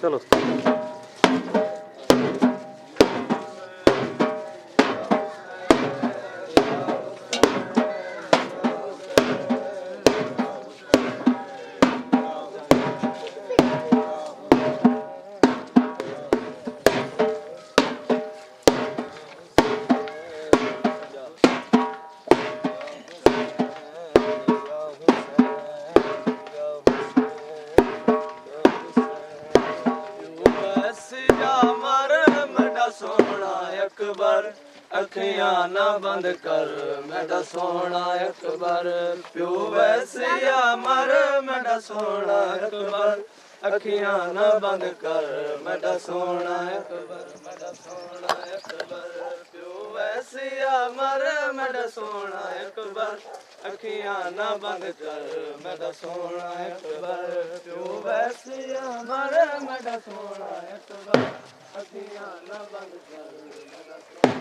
चलो अखियां ना बंद कर मेरा सोना अकबर प्यो वैसिया मर मेरा सोना अकबर अखियां ना बंद कर मेरा सोना अकबर मेरा सोना अकबर प्यो वैसिया मर मेरा सोना अकबर अखियां ना बंद कर मेरा सोना अकबर प्यो वैसिया मर मेरा सोना अकबर अखियां ना बंद कर मेरा सोना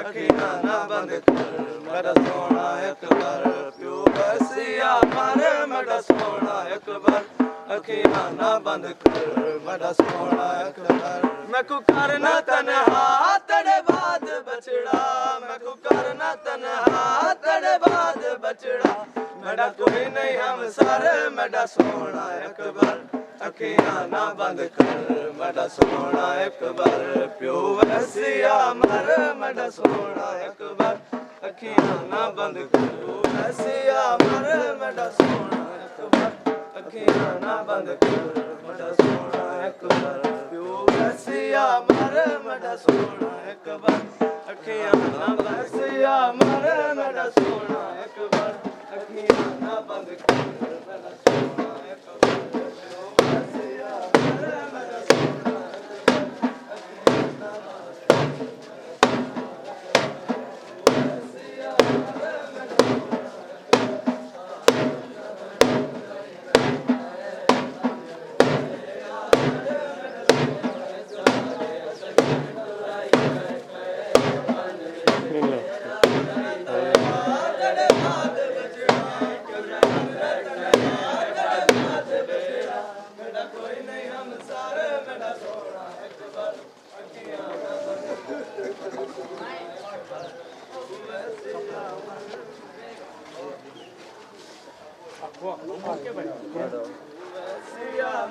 अखियां ना बंद कर मेरा सोना अकबर प्यो वैसिया मर मेरा सोना अकबर अखियां ना बंद कर मेरा सोना अकबर मैं को करना तन्हा तेरे बाद बचड़ा मैं को करना तन्हा तेरे बाद बचड़ा मेरा कोई नहीं हम सारे मेरा सोना अकबर अखियां ना बंद कर मेरा सोना अकबर प्यो वैसिया मर मेरा सोना अकबर अखियां ना बंद कर वैसिया मर मेरा सोना अकबर अखियां ना बंद कर मेरा सोना अकबर प्यो वैसिया मर मेरा सोना अकबर अखियां ना वैसिया मर मेरा सोना अकबर अखियां ना बंद कर मेरा सोना अकबर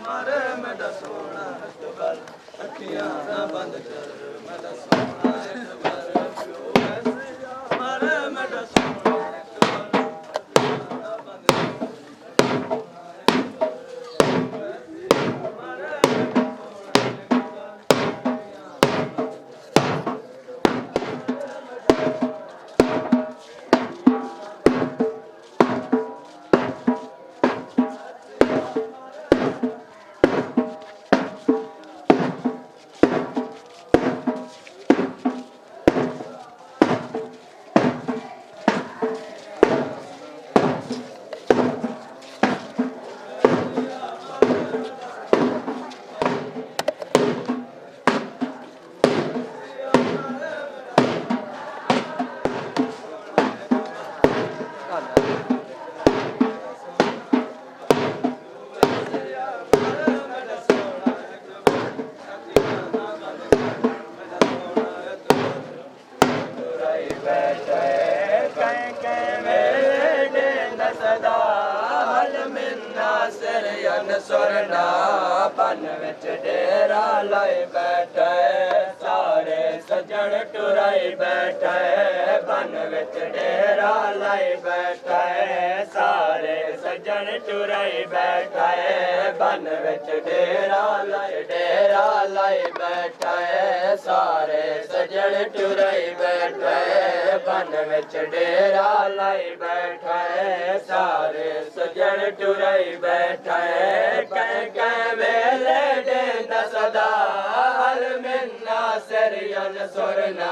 मारे मेरा सोना अकबर अखियां ना बंद कर मेरा सोना अकबर मारे मेरा सोना सुरना बन विच डेरा लाई बैठे सारे सजन टुराई बैठे बन विच डेरा लाई बैठे सारे सजन टुराई बैठे बन विच डेरा लाई बैठे सारे सजन टुराई बैठे बन विच डेरा लाई बैठे सारे सजन टुराई बैठे वेले देंदा सदा हल मिन्ना सरियन सुरना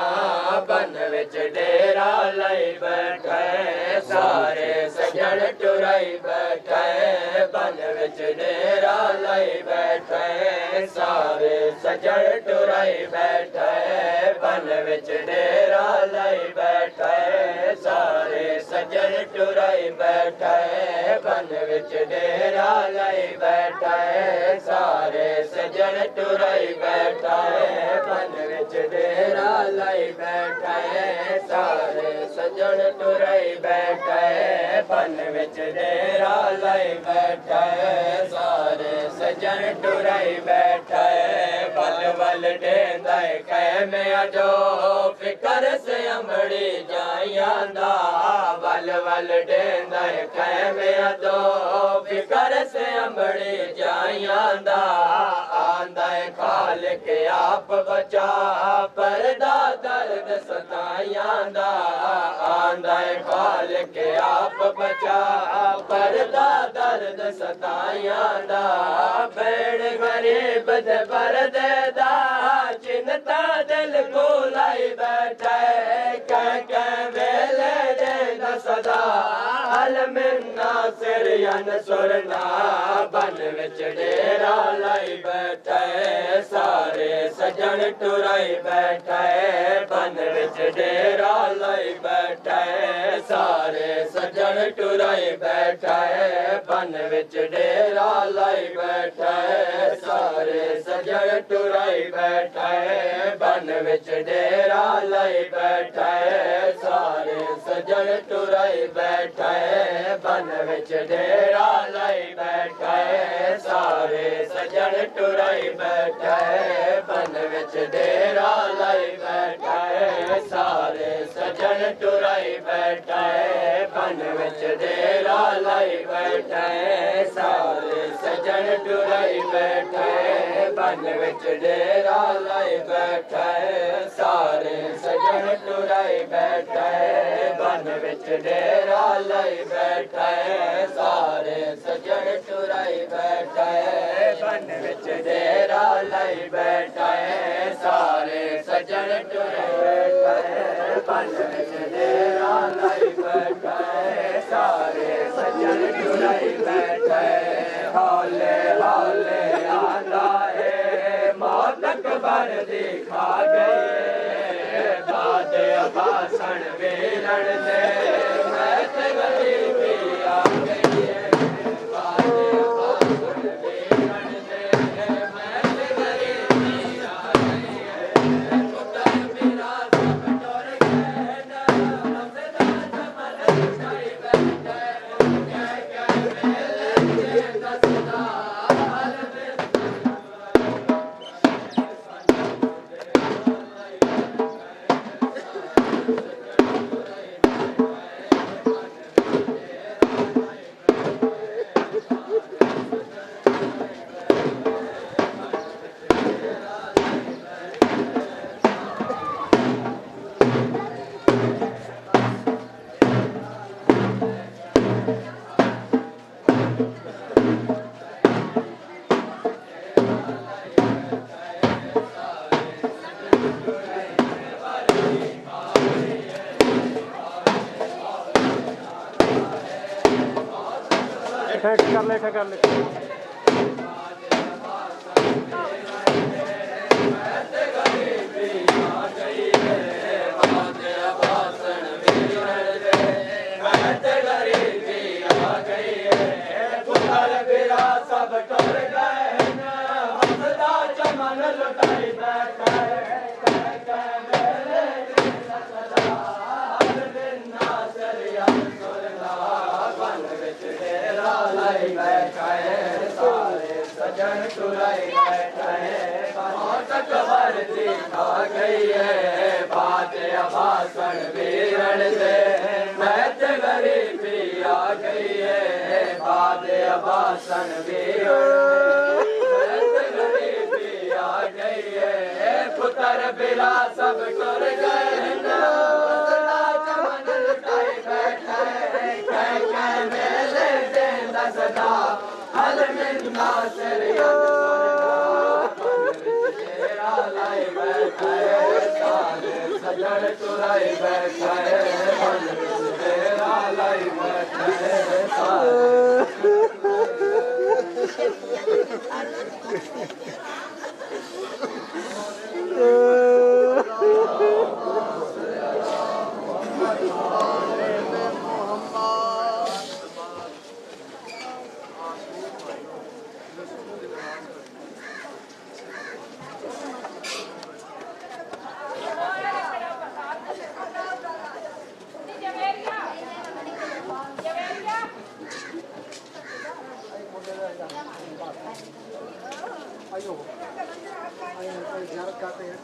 बन विच डेरा लाई बैठे सारे सजन टुराई बैठे बन विच डेरा लाई बैठे सारे सजन टुराई बैठे बन विच डेरा लाई बैठे सजन टुराई बैठा है बन विच डेरा लाई बैठा है सारे सजन टुराई बैठा है बन विच डेरा लाई बैठा है सारे सजन टुराई बैठा है बन विच डेरा लाई बैठा है सारे सजन टुराई बैठा है बल बल डेंदा कह में जो फिकर से अमड़ी जाइंदा बल बल डेंदा कह में जो फिकर से अमड़ी जाइंदा आंदा खाल के आप बचा परदा दर्द सताइंदा आंदा खाल के आप बचा परदा दर्द सताइंदा बेड़ गरीब दे परदे दा चिंता दिल को लाई बैठा है कह वेले दे सदा हल मिन्ना सिरयन सुरना बन विच डेरा लाई बैठा है सारे सजन टुराई बैठा है बन विच डेरा लाई बैठा है सारे सजन टुराई बैठा है बन विच डेरा लाई बैठा है सारे सजन टुराई बैठा है बन विच डेरा लाई बैठा है सारे सजन टुराई बैठा है बन विच डेरा लाई बैठा है सारे सजन टुराई बैठा है बन विच डेरा लाई बैठा है सारे सजन टुराई बैठा है बन विच डेरा लाई बैठा है सारे सजन टुराई बैठा है बन विच डेरा लाई बैठा है सारे सजन टुराई बैठा है बन विच डेरा लाई बैठा है सारे सजन टुराई बैठा है बन विच डेरा लाई बैठा है सारे सजन टुराई बैठा है बन विच डेरा लाई बैठा है सारे सजन टुराई बैठा है हौले हौले आंदा है मौत अकबर दिखा गई बाद भाषण वेलन दे मैं ते गरीबी आ गई है बाद भाषण वेलन दे मैं ते गरीबी आ गई है पुत्र मेरा सब टोर गए ना हमदा जमन छाई बैठा है क्या मेले दे दसदा हाल में कर ले सब टोर गए हमदा चमन लुटाई बैठा है सजन टुराई बैठा है मौत अकबर दिखा गई है बात भाषण वीरण से मैं ते गरीबी आ गई है बात भाषण वीरण मैं ते गरीबी आ गई है पुत्र बिरा सब टुर गए ना चमन लुटाई बैठा है कह मेले देंदा सदा हल मिन्ना सिरयन तेरा लाई बैठा है सारे सजन टुराई बैठा है तेरा लाई बैठा है सारे आयो आयो ज़ियारत करते हैं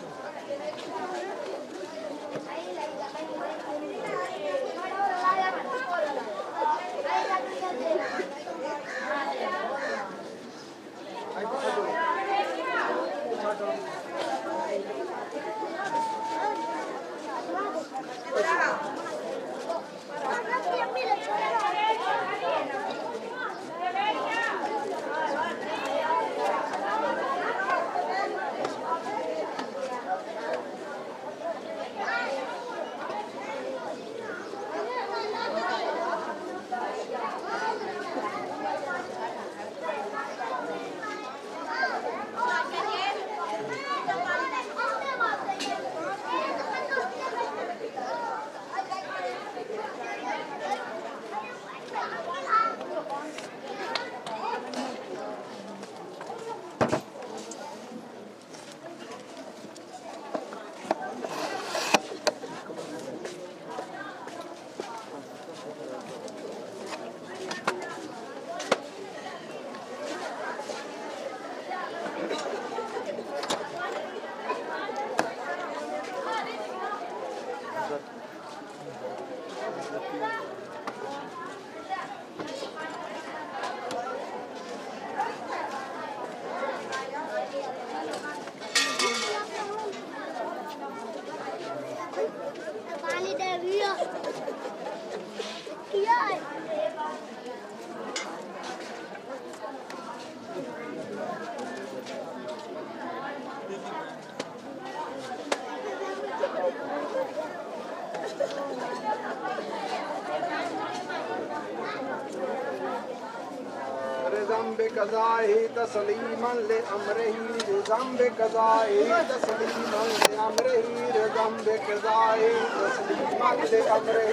क़ज़ाए तस्लीमन ले अमरही रिज़म बिक़ज़ाए तस्लीमन ले अमरही रिज़म बिक़ज़ाए तस्लीमन ले अमरही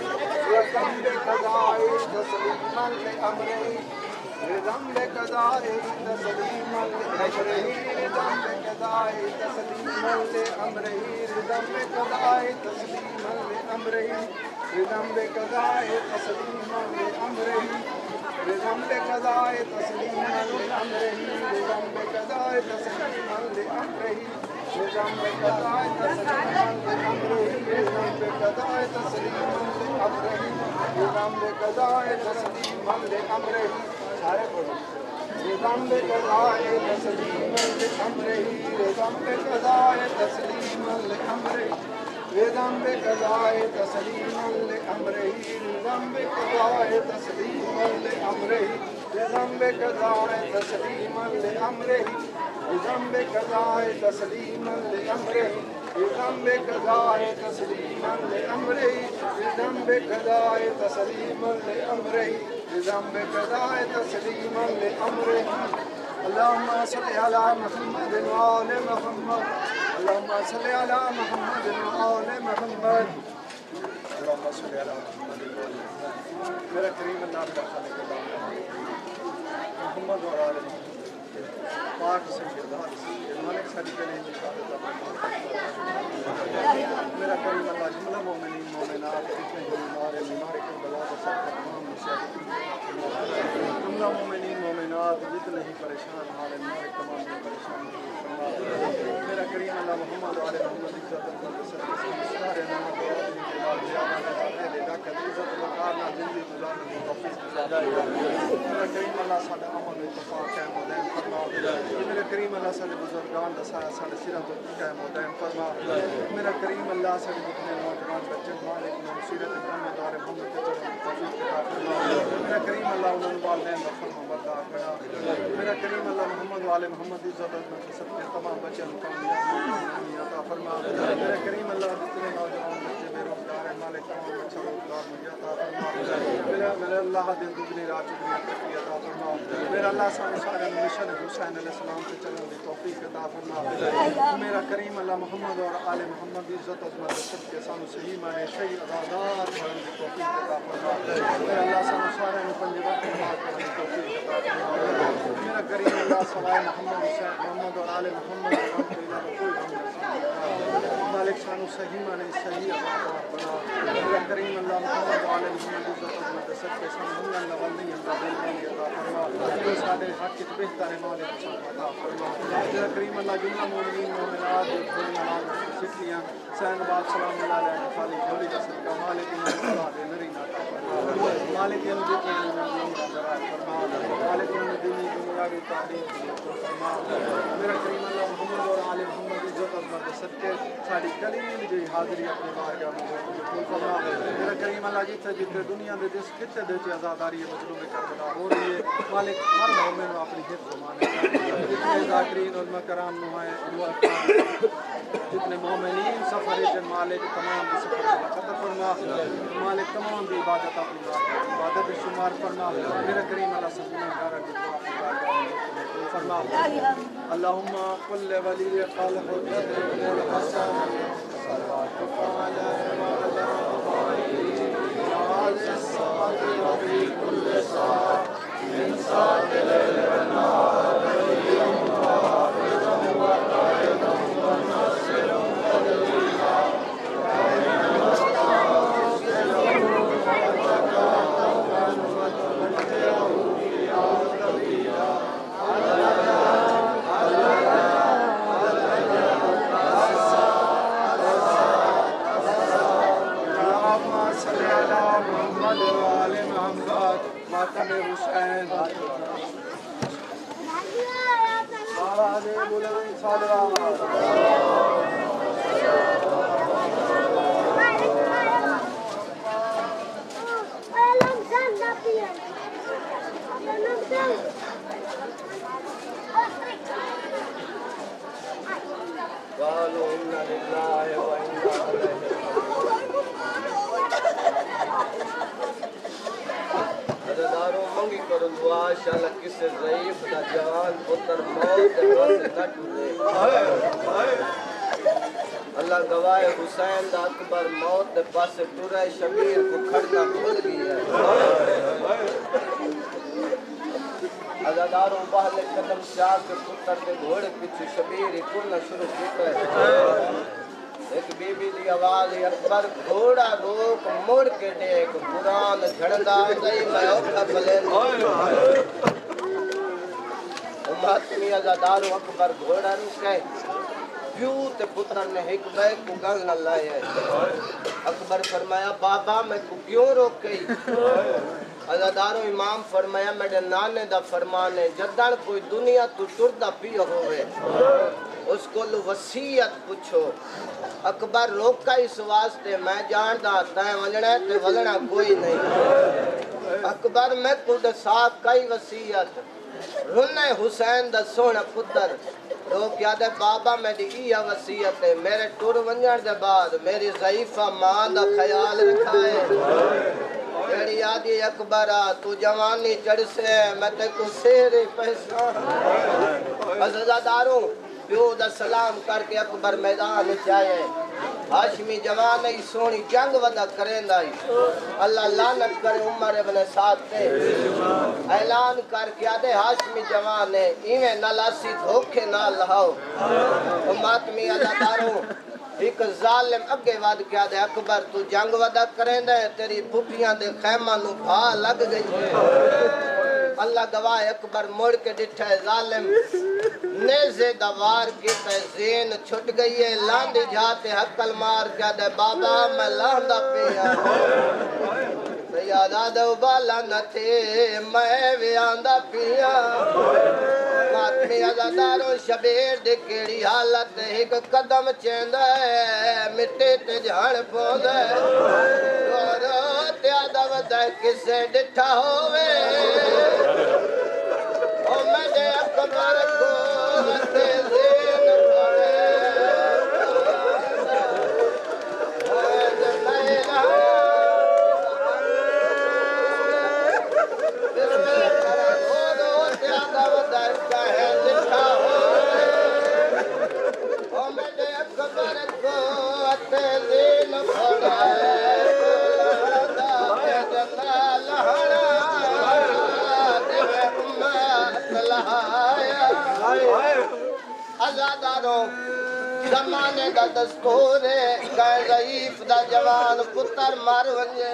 रिज़म बिक़ज़ाए तस्लीमन ले अमरही रिज़म बिक़ज़ाए तस्लीमन ले अमरही रिज़म बिक़ज़ाए तस्लीमन ले अमरही रिज़म बिक़ज़ाए तस्लीमन ले अमरही रिज़म बिक़ज़ाए तस्लीमन ले अमरही रिज़म बिक़ज़ाए तस्लीमन ले अमरही रिज़म बिक़ज़ाए तस्लीमन ले अमरही रिज़म बिक़ज़ाए तस्लीमन ले अमरही रिज़म बिक़ज़ाए तस्लीमन ले अमरही रिज़म बिक़ज़ाए तस्लीमन ले अमरही सारे बोलो रिज़म बिक़ज़ाए तस्लीमन ले अमरही रिज़म बिक़ज़ाए तस्लीमन ले अमरही रिज़म बिक़ज़ाए तस्लीमन ले अमरही रिज़म बिक़ज़ाए तस्लीमन ले अमरही रिज़म बिक़ज़ाए तस्लीमन ले अमरही रिज़म बिक़ज़ाए तस्लीमन ले अमरही रिज़म बिक़ज़ाए तस्लीमन ले अमरही रिज़म बिक़ज़ाए तस्लीमन ले अमरही रिज़म बिक़ज़ाए तस्लीमन ले अमरही अल्लाहुम्मा सल्लि अला मुहम्मद व आले मुहम्मद अल्लाहुम्मा सल्लि अला मुहम्मद व आले मुहम्मद अल्लाहुम्मा सल्लि अला मुहम्मद व आले मुहम्मद मेरा करीम अल्लाह मेरा खालिक अल्लाह मुहम्मद व आले मुहम्मद पाक सैयद मालिक सारी कलीम की इबादत मेरा करीम अल्लाह जुमला मोमिनीन मोमिनात जितने बीमार हैं बीमार के बला का सब तमाम मुशाहिदीन जुमला मोमिनीन मोमिनात जितने ही परेशान हाल हैं हमारे तमाम परेशान मेरा करीम अल्लाह मोहम्मद वाले मोहम्मद इज्जत सारे नाम के बाद ज़्यादा ले लाख इज्जत वकार ना जिंदगी गुजारने की तौफीक अता मेरा करीम अल्लाह साडा अमल इत्तफाक है मुदैम फरमा मेरा करीम अल्लाह साडे बुजुर्गान दा साडे सिरा तो है मुदैम फरमा मेरा करीम अल्लाह साडे जितने नौजवान बच्चे मालिक नसीरत दारे मोहम्मद के तौफीक अता फरमा मेरा करीम अल्लाह उन्हें वालिदैन दा फरमा बरदार बना मेरा करीम अल्लाह मोहम्मद वाले मोहम्मद इज्जत में सबके तमाम बच्चों को कामयाबी अता फरमा मेरा करीम अल्लाह जितने नौजवान बच्चे बेरोजगार हैं मालिक तमाम बच्चों को रोजगार मुहैया अता फरमा मेरा अल्लाह दिन दुगनी रात चुगनी तरक्की अता फरमा मेरा अल्लाह सारे सारे मिशन हुसैन अलैहिस्सलाम से चलने की तौफीक अता फरमा मेरा करीम अल्लाह मोहम्मद और आले मोहम्मद इज्जत अजमत सबके सानू सही माने सही अदादार बनने की तौफीक अता फरमा मेरा अल्लाह सानू सारे पंजे वक्त नमाज पढ़ने की तौफीक अता फरमा मेरा करीम अल्लाह सवाए मोहम्मद और आले मोहम्मद मालिक शानु सही माने सही बना करीम अल्लाह मोहम्मद और आले मोहम्मद इज्जत सब के सामने अल्लाह वली अल्लाह दिल में अता फरमा साडे हक की बेहतर मालिक अता फरमा करीम अल्लाह जुमला मोमिनीन मोमिनात दुनिया सिखलियां सैनबाद सलाम अलैहि खाली जोड़ी का सदका मालिक अल्लाह दे नरी अता फरमा मालिक अल्लाह के फरमा मालिक दुनिया की तारीफ फरमा मेरा करीम अल्लाह मोहम्मद और आले मोहम्मद इज्जत अजमत सदके साडी कलील जी हाजिरी अपने बारगाह में कबूल फरमा मेरा करीम अल्लाह जिथे दुनिया दे जिस खिते दे आज़ादारी मजलूम करबला हो रही है मालिक हर मोमिन को अपनी हिफ्ज़ माने जितने ज़ाकिरीन उलमा कराम नुमाए जितने मोमिनीन सफर के मालिक तमाम के सफर का कदर फरमा मालिक तमाम की इबादत अपनी इबादत शुमार फरमा मेरा करीम अल्लाह सब गुनाहगार की दुआ अपनी बारगाह में फरमा अल्लाहुम्मा कुल्ल वली खालिक वल हसन सल्लल्लाहु अलैहि किसे ज़ईफ़ दा जवान पुत्र मौत बस न टूटे अल्लाह गवाए हुसैन दा अकबर मौत दे पासे टुरे शबीर को खड़ना भूल गई है अज़ादारों पहले कदम शाह के पुत्र के घोड़े पीछे शबीर को न शुरू किया एक बीबी दी आवाज अकबर घोड़ा रोक मुड़ के देख कुरान झड़दा गई मैं उठा भले मातमी अज़ादारों अकबर घोड़ा रुके प्यू ते पुत्र ने एक बैग को गल न लाए अकबर फरमाया बाबा मैं को क्यों रोके अज़ादारों इमाम फरमाया मेरे नाने दा फरमान है जदन कोई दुनिया तू टुरदा पियो होवे उसको वसीयत पूछो अकबर रोका इस वास्ते मैं जानदा तै वलना ते वलना कोई नहीं अकबर मैं खुद साथ कई वसीयत रुने हुसैन दा सोना पुत्र तो क्या दे बाबा मेरी इया वसीयत है मेरे टुर वंजण दे बाद मेरी ज़ईफ़ा मां दा ख्याल रखाए तेरी आदि अकबर तू जवानी चढ़ से मैं ते को शेर पैसा अज़ादारों प्यो दा सलाम करके अकबर मैदान जाए हाशमी जवान ही सोनी जंग वदा करेंदा अल्लाह लानत करे उमर इब्न साद ते ऐलान करके आदे हाशमी जवान है इवें नलासी धोखे ना लहाओ मातमी अज़ादारों एक जालिम अगे वध के आदे अकबर तू जंग वदा करेंदा तेरी फुफियां दे खैमा नु भा लग गई अल्लाह गवाह अकबर मुड़ के डिठा जालिम नेज़े दवार के ज़ेन छुट गई है लांदी जाते हकल मार के दे बाबा मैं लांदा पिया सयादा दो बाला न थे मैं वे आंदा पिया मातमी अज़ादारों शबीर दे केड़ी हालत एक कदम चेंदा मिट्टे ते झाड़ पौंदा और त्यादा वदा किसे डिठा होवे ओ मेरे अकबर को ते ज़ेन पड़े अज़ादारों ज़माने दा दस्तूर है कह ज़ईफ़ दा जवान पुत्र मर वञे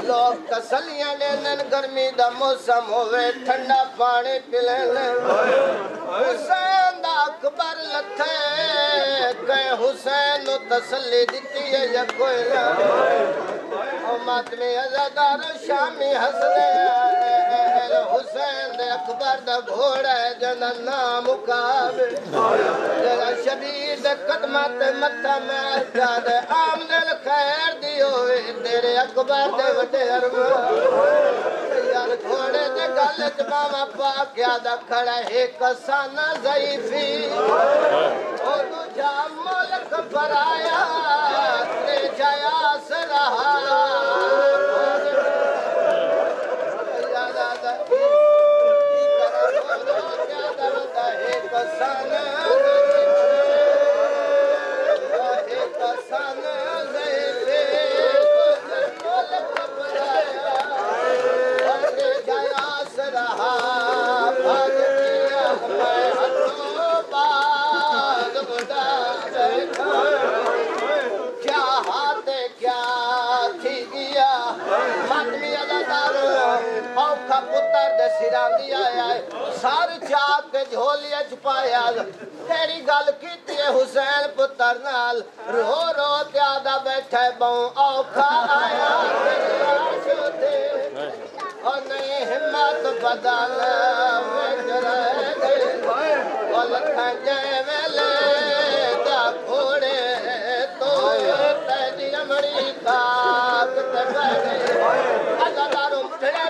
लोग तसलियां लेन गर्मी दा मौसम होवे ठंडा पानी पिलेन हुसैन दा अकबर लथे कह हुसैन नु तसल्ली दिती है या कोई ना ओ मातमी अज़ादारों शामी हसदे हुसैन दे अकबर दा घोड़ा है जना नाम मुकाबे जरा शबीर दे कदमां ते मत्था मार जा दे आमदल खैर दी होवे तेरे अकबर दे वड्डे अरमान यार घोड़े दे गल च बावा पा क्या दा खड़ा एक साना ज़ईफ़ी ओ दूजा मुल्क पराया ते जाया सराहा सार चाक के झोलिया छुपाया तेरी गल की हुसैन पुत्र नाल रो रो त्यादा बैठे बहु औखा आया और नहीं हिम्मत बदल वेले घोड़े तो तेरी अमड़ी काक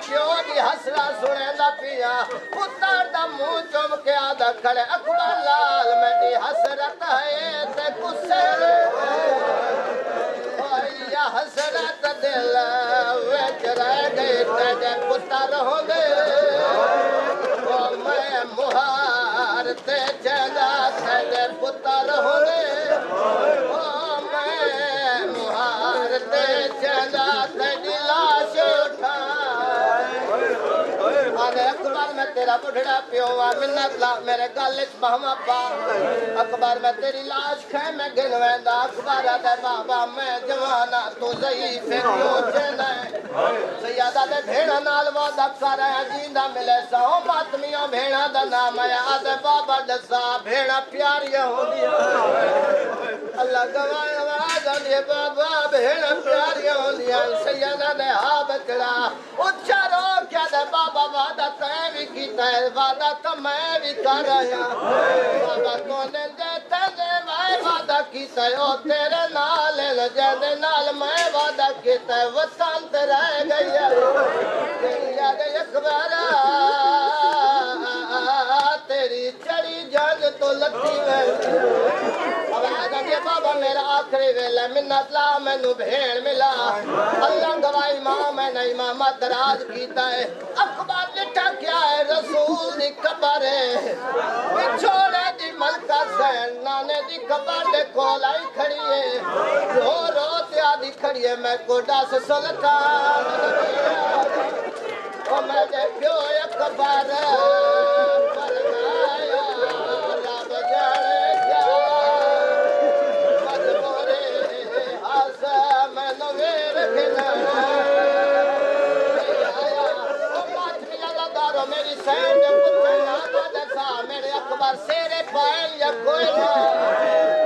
प्यो दी हसरा सुनेंदा पिया पुत्र दा मुंह चुम के आदा खड़े अकबर लाल मेरी हसरत है ते गुस्से या हसरत दिल विच रह गए तेरे पुत्र हो गए ओ मैं मुहार ते चला तेरे पुत्र हो गए ओ मैं मुहार ते चला तेरी लाश उठा अकबर मैं तेरा बुढ़ड़ा प्यो मिन्नत ला मेरे गल च बहमा पा अकबर मैं तेरी लाश खे मैं गिनवेंदा अकबर दे बाबा मैं जवाना तू ज़ईफ़ क्यों चेना सैयदा दे भेड़ा नाल वादा कर जींदा मिले सौ मातमियां भेड़ा दा नाम है आदे बाबा दसा भेड़ा प्यारियां होंदियां अल्लाह गवाह आवाज़ दे बाबा भेड़ा प्यारियां होंदियां सैयदा ने हा बचड़ा उच्चा रो क्या दे बाबा वादा तैं भी कीता है वादा तो मैं भी कर रहा बाबा कोने देते दे मैं वादा कीता है ओ तेरे नाल जेदे नाल मैं वादा कीता है वतन ते रह गई है गई अकबर तेरी चढ़ी जंग तो लत्ती बाबा मेरा आखिरी वेला मिन्नत ला मैनू भेड़ मिला अल्लाह गवाही मां मैं नहीं मामा दराज कीता है अकबर लिटा क्या है रसूल दी कबर है पिछोड़े दी मलका सैन नाने दी कबर दे कोल आई खड़ी है रो रो ते आदी खड़ी है मैं को दस सुल्तान ओ मैं दे प्यो अकबर परनाया रब जाने क्या मजबूरे हस मैं नवेर खिलाया मेरी सैन ने पुत्र नामा दसा मेरे अकबर सेरे पायल या कोई ना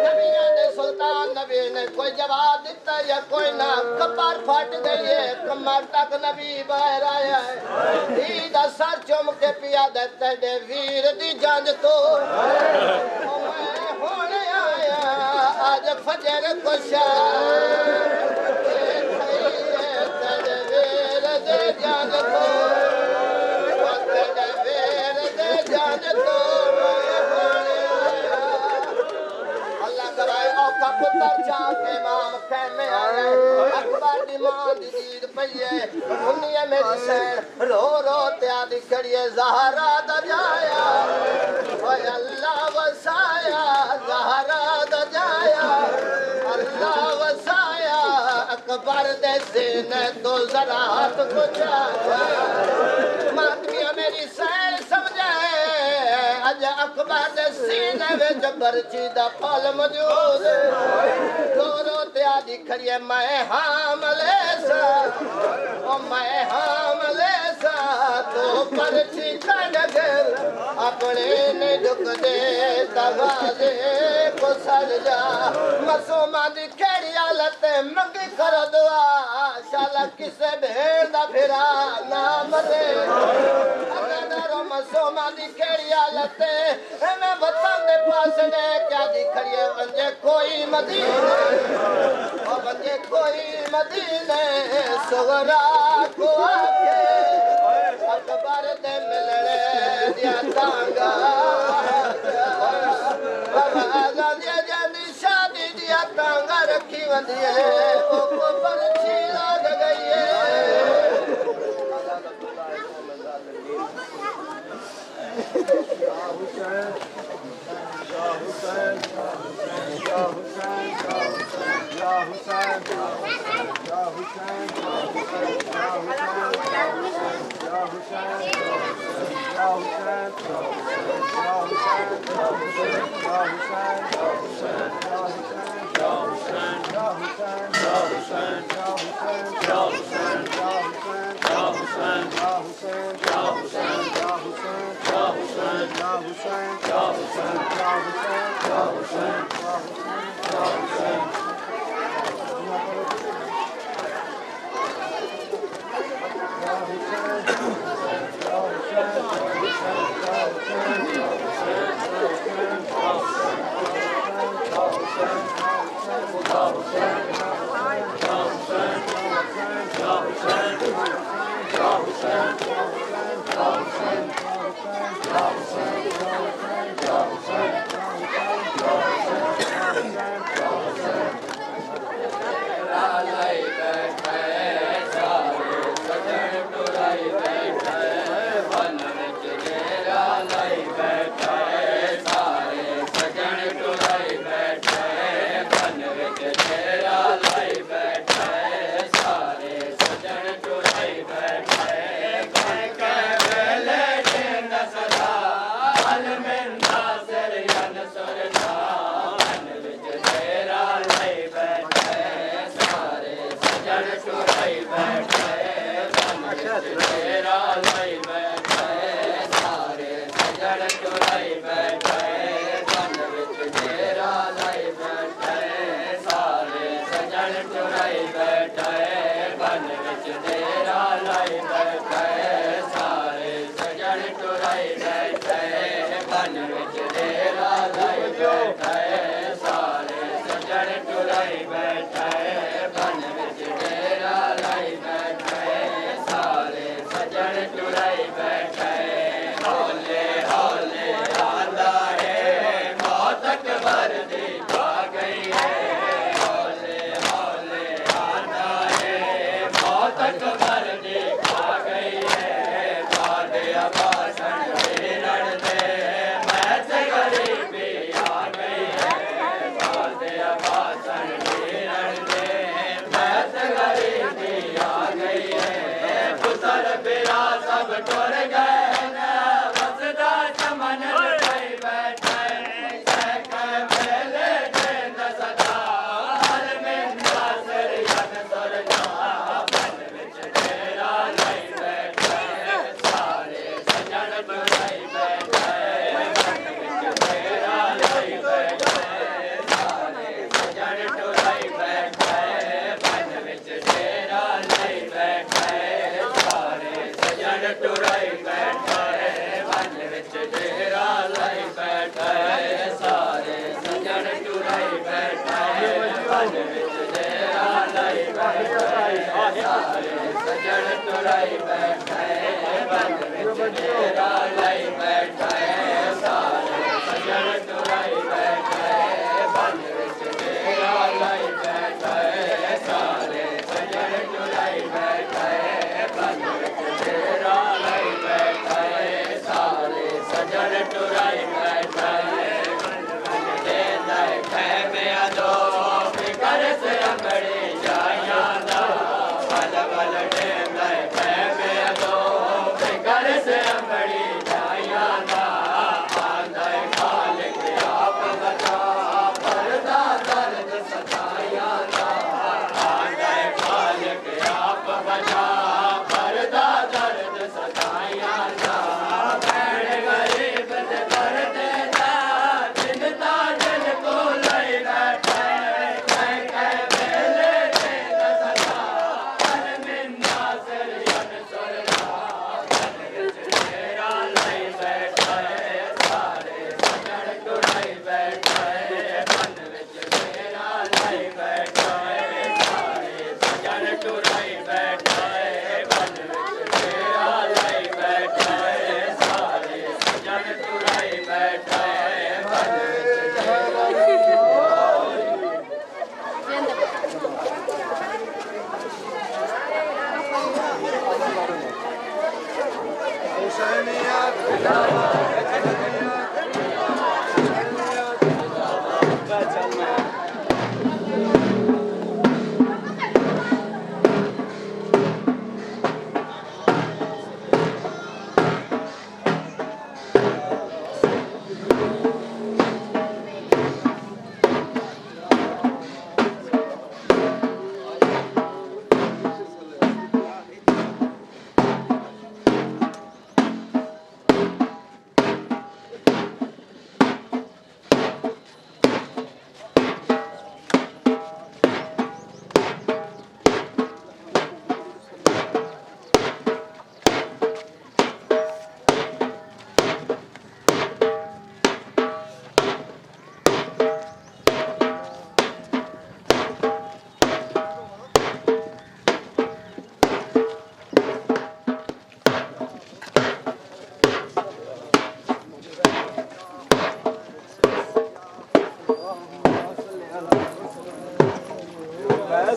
नबियों ने सुल्तान नबी ने कोई जवाब दिता या कोई ना कबर फट गई है कमर तक नबी बाहर आया है ईदा सर चुम के पिया देते दे वीर दी जंज तो मैं होने आया आज फजर को शाम तेरे वीर दे जंज तो अल्लाह कराए औका पुत्र चाके इमाम कहने आए अकबर दी मां दी दीद पईए उन्नीए मेरी सैन रो रो ते आदी खड़िए ज़हरा दा जाया ओए अल्लाह वसाया ज़हरा दा जाया अल्लाह वसाया अकबर दे सीने तो जरा हाथ कुछ मातमिया मेरी सैन समझे अज अकबर दे सीने विच बरछी दा फल मौजूद रो रो ते आदी खड़िए मैं हामले सा ओ मैं हामले सा तो बरछी कढ़ गल अपने ने दुख दे दवाले को सर जा मसूमा दी खेड़ी हालत मंगी कर दुआ शाला किसे भेड़ दा फिरा ना मरे अगर मसूमा दी खेड़ी हालत मैं बता दे पास ने क्या दी खड़िए वंजे कोई मदीने ओ वंजे कोई मदीने सगरा को आके अकबर दे मिलने दिया तांगा बाबा दिया जानी शादी दिया तांगा रखी वंदी है ओ को परछी लग गई है Bali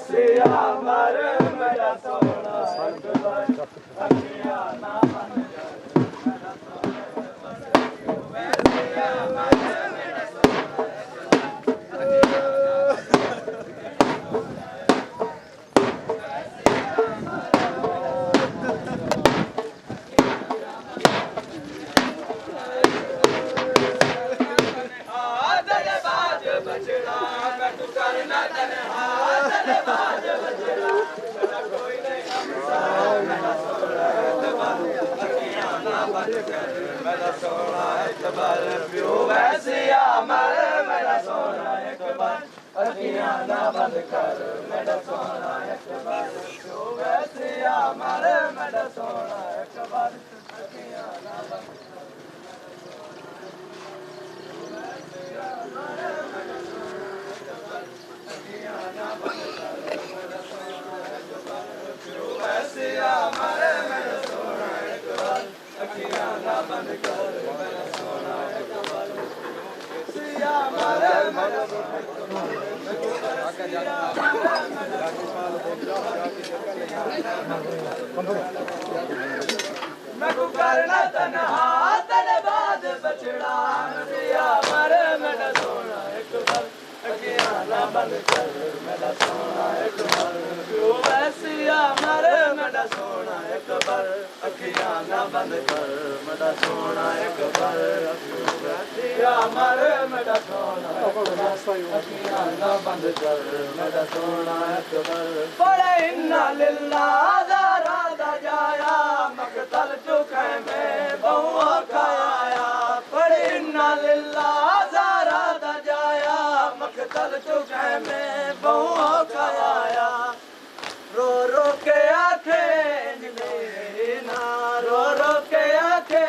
वैसिया मर मेरा सोना अकबर अखियां ना बंद कर मेरा सोना वैसिया मर मेरा सोना बचड़ा मैं तू करना तन्हा दरबाज बचड़ा मेरा कोई नहीं मेरा सोना अकबर अखियां ना बंद कर मेरा सोना अकबर प्यो वैसिया मर मेरा सोना अकबर अखियां ना बंद कर मेरा सोना अकबर प्यो वैसिया मर मेरा सोना अकबर अखियां ना बंद वैसिया मरे मेरा सोना अकबर अखियां ना बंद कर मेरा सोना अकबर वैसिया मरे मेरा मैं को करना तन्हा दरबाज बचड़ा वैसिया मरे मेरा सोना अकबर अखियां ना बंद कर मेरा सोना अकबर वैसिया मरे मेरा सोना अकबर अखियां ना बंद कर मेरा सोना अकबर वैसिया मरे मेरा सोना अखियां ना बंद कर मेरा सोना अकबर बड़े इन्ना लिल्लाह ज़रा दा जाया मकतल चुके में बहुआ खाया बड़े इन्ना लिल्लाह ज़रा दा जाया मकतल चुके में बहुआ खाया रो रो के आखे निकले ना रो रो के आखे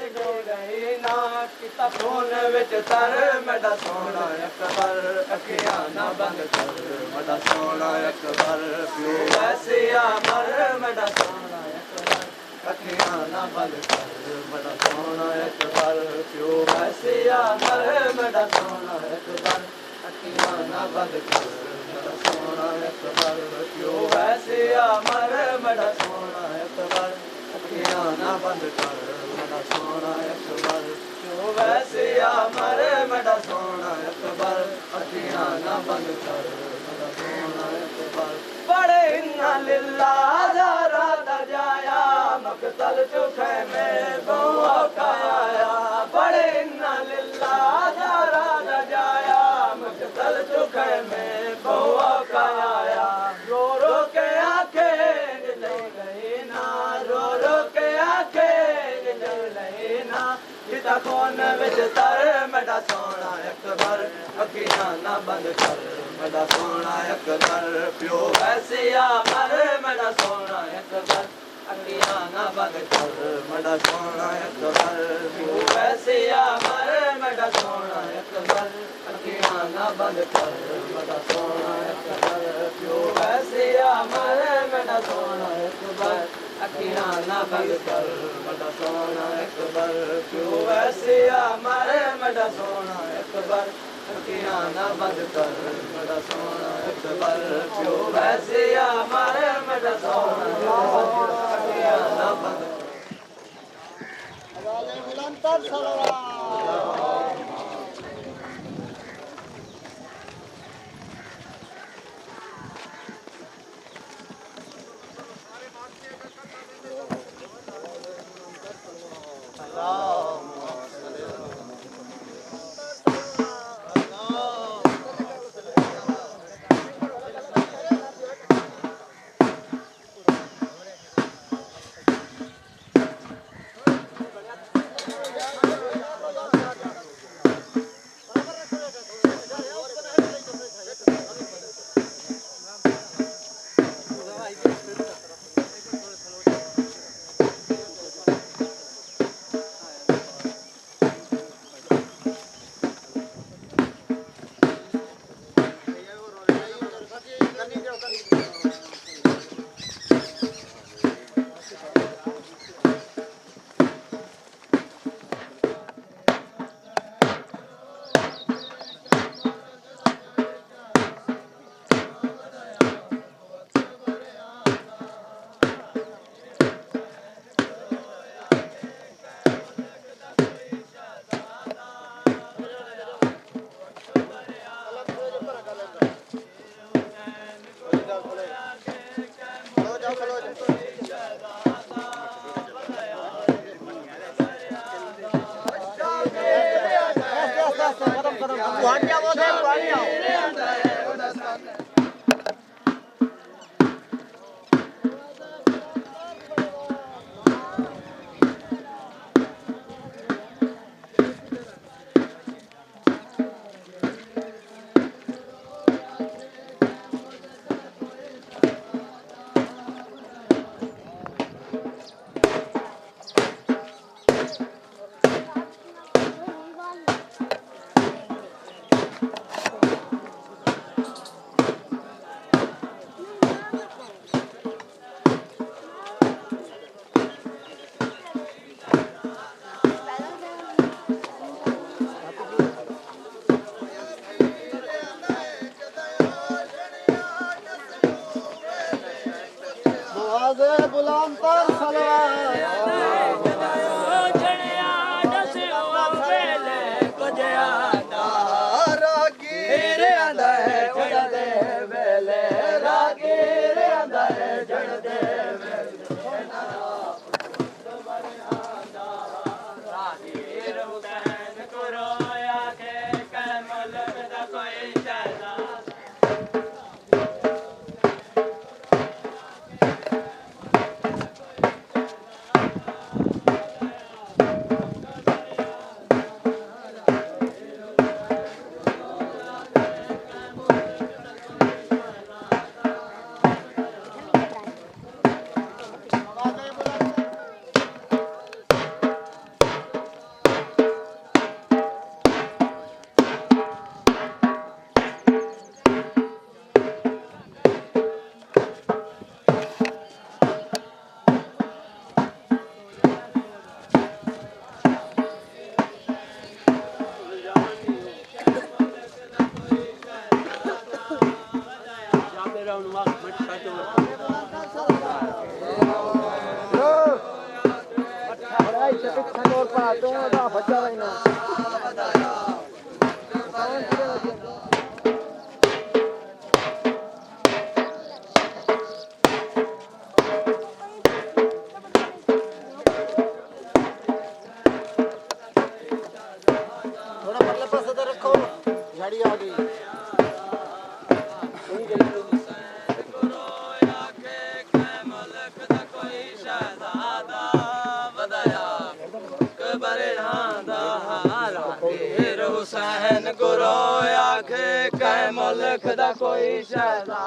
निकले ना किता खून विच तर मेरा सोना अकबर अखियां ना बंद कर मेरा सोना अकबर प्यो वैसिया मर मेरा सोना अकबर अखियां ना बंद कर मेरा सोना अकबर प्यो वैसिया मर मेरा सोना अकबर अखियां ना बंद कर मेरा सोना अकबर प्यो वैसिया मर मेरा सोना अकबर अखियां ना बंद कर मेरा सोना अकबर प्यो वैसिया मर मेरा सोना अकबर अखियां ना बंद कर मेरा सोना अकबर बड़े इन्ना लिल्लाह ज़रा दा जाया मकतल चुके में बहुआ खाया बड़े इन्ना लिल्लाह ज़रा दा जाया मकतल चुके में बहुआ खाया रो रो के आखे ले गई ना रो रो के आखे ले ना किता कौन विच तर मेरा सोना अकबर अखियां ना बंद कर मेरा सोना अकबर प्यो वैसिया मर मेरा सोना अकबर अखियां ना बंद कर मेरा सोना अकबर प्यो वैसिया मर मेरा सोना अकबर अखियां ना बंद कर मेरा सोना अकबर प्यो वैसिया मर मेरा सोना अकबर अखियां ना बंद कर मेरा सोना अकबर प्यो वैसिया मर मेरा सोना अकबर अखियां ना बंद कर मेरा सोना अकबर प्यो वैसिया मर मेरा सोना अखियां ना बंद कदम हट जाओ वो से हट जाओ बुलंदर सलवार हुसैन गुरो आखे कै मुल्क दा कोई शहजादा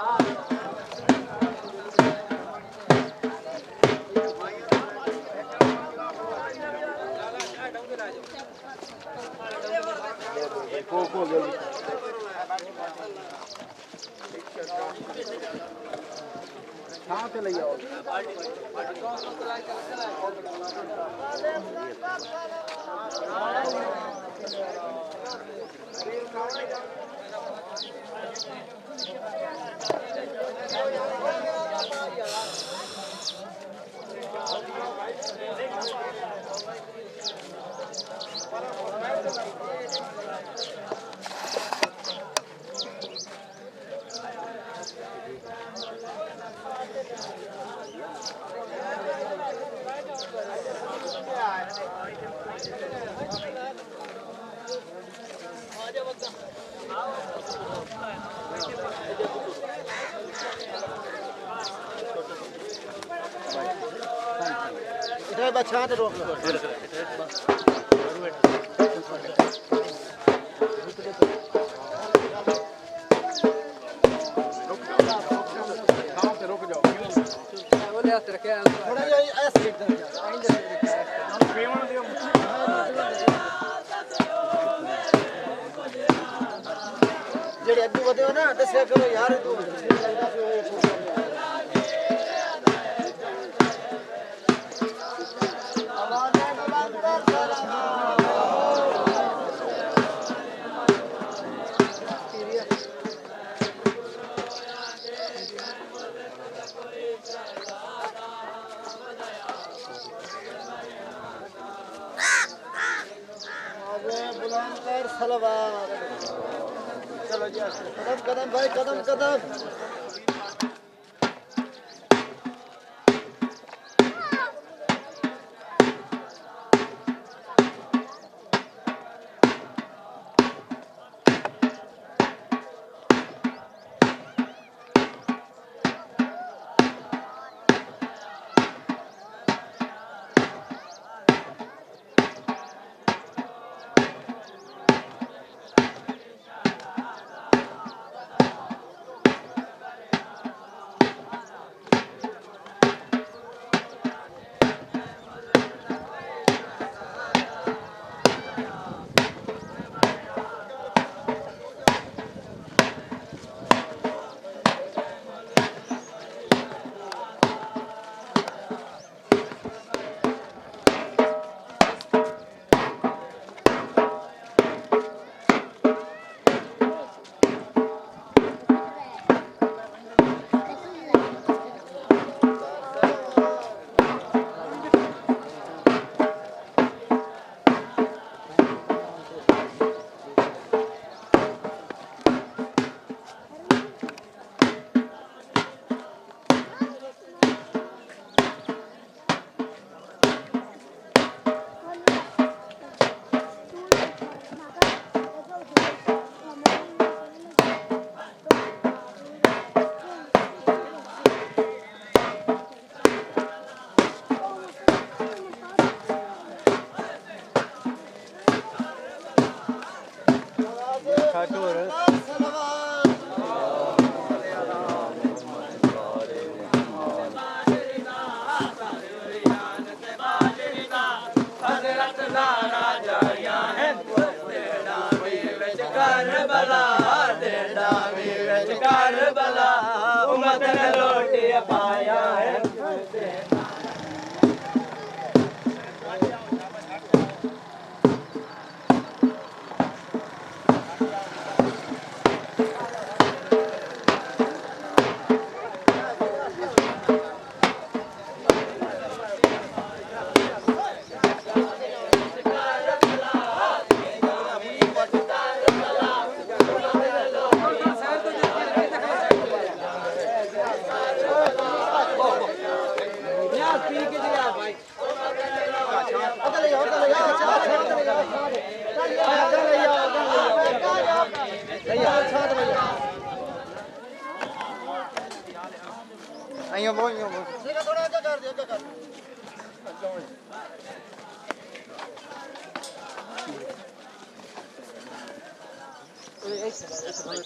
बच्चा तो रोक लो जेडे अग्गू बदे हो ना दसिया करो यार तू बुलंदर सलवार चलो जी कदम कदम भाई कदम कदम करबला उम्मत ने लोटी पाया है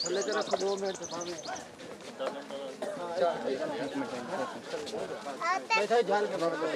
थल्ले के रखो 2 मिनट बैठा झाल के भर दो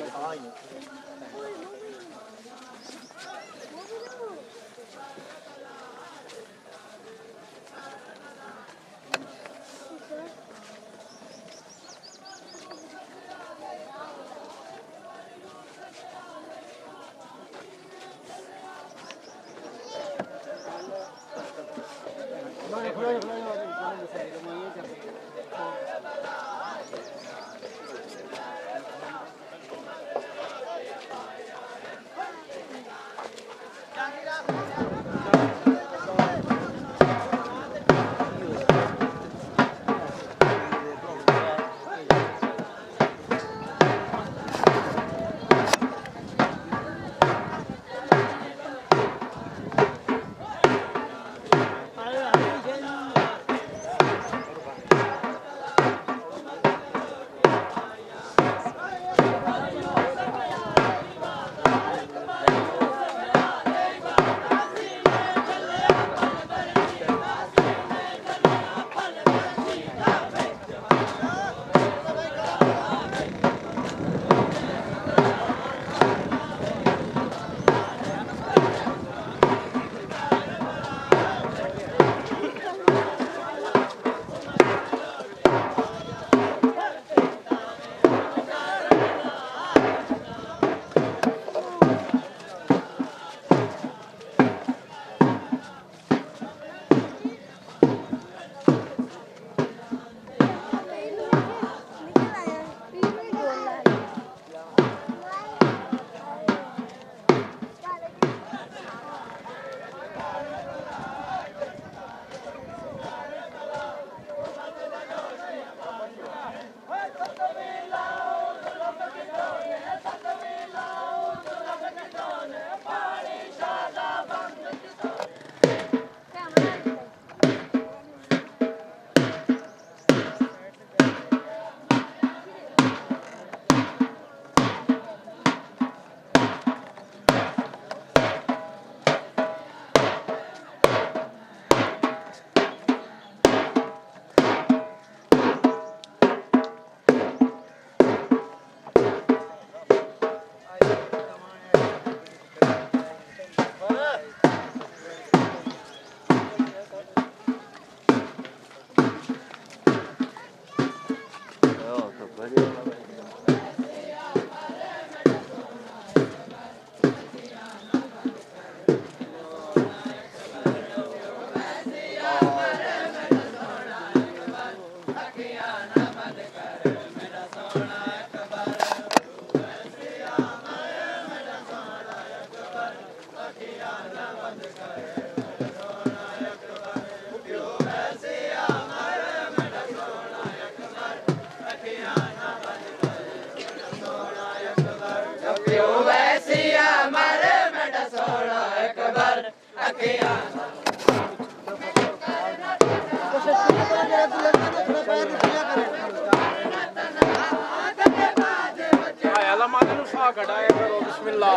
बिस्मिल्लाह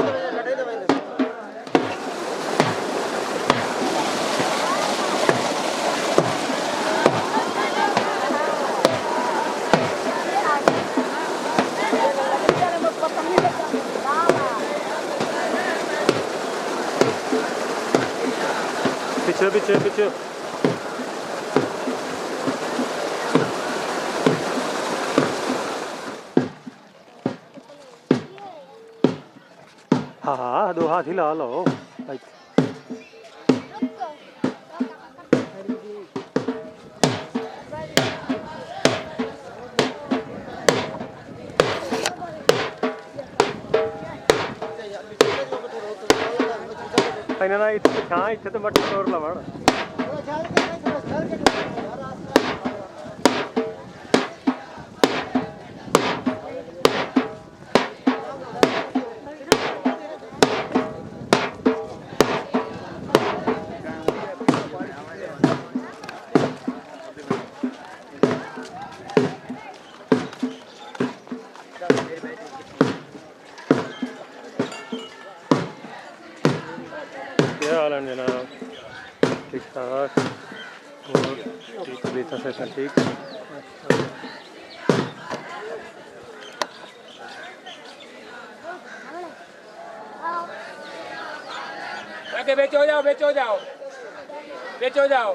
पीछे पीछे पीछे हाँ हाँ 2 हाथ हिला लो ना इतने हाँ इतने तो मट तोड़ लवण क्या हाल है जनाब ठीक ठाक और ठीक तबीयत से ठीक आगे बेचो जाओ बेचो जाओ बेचो जाओ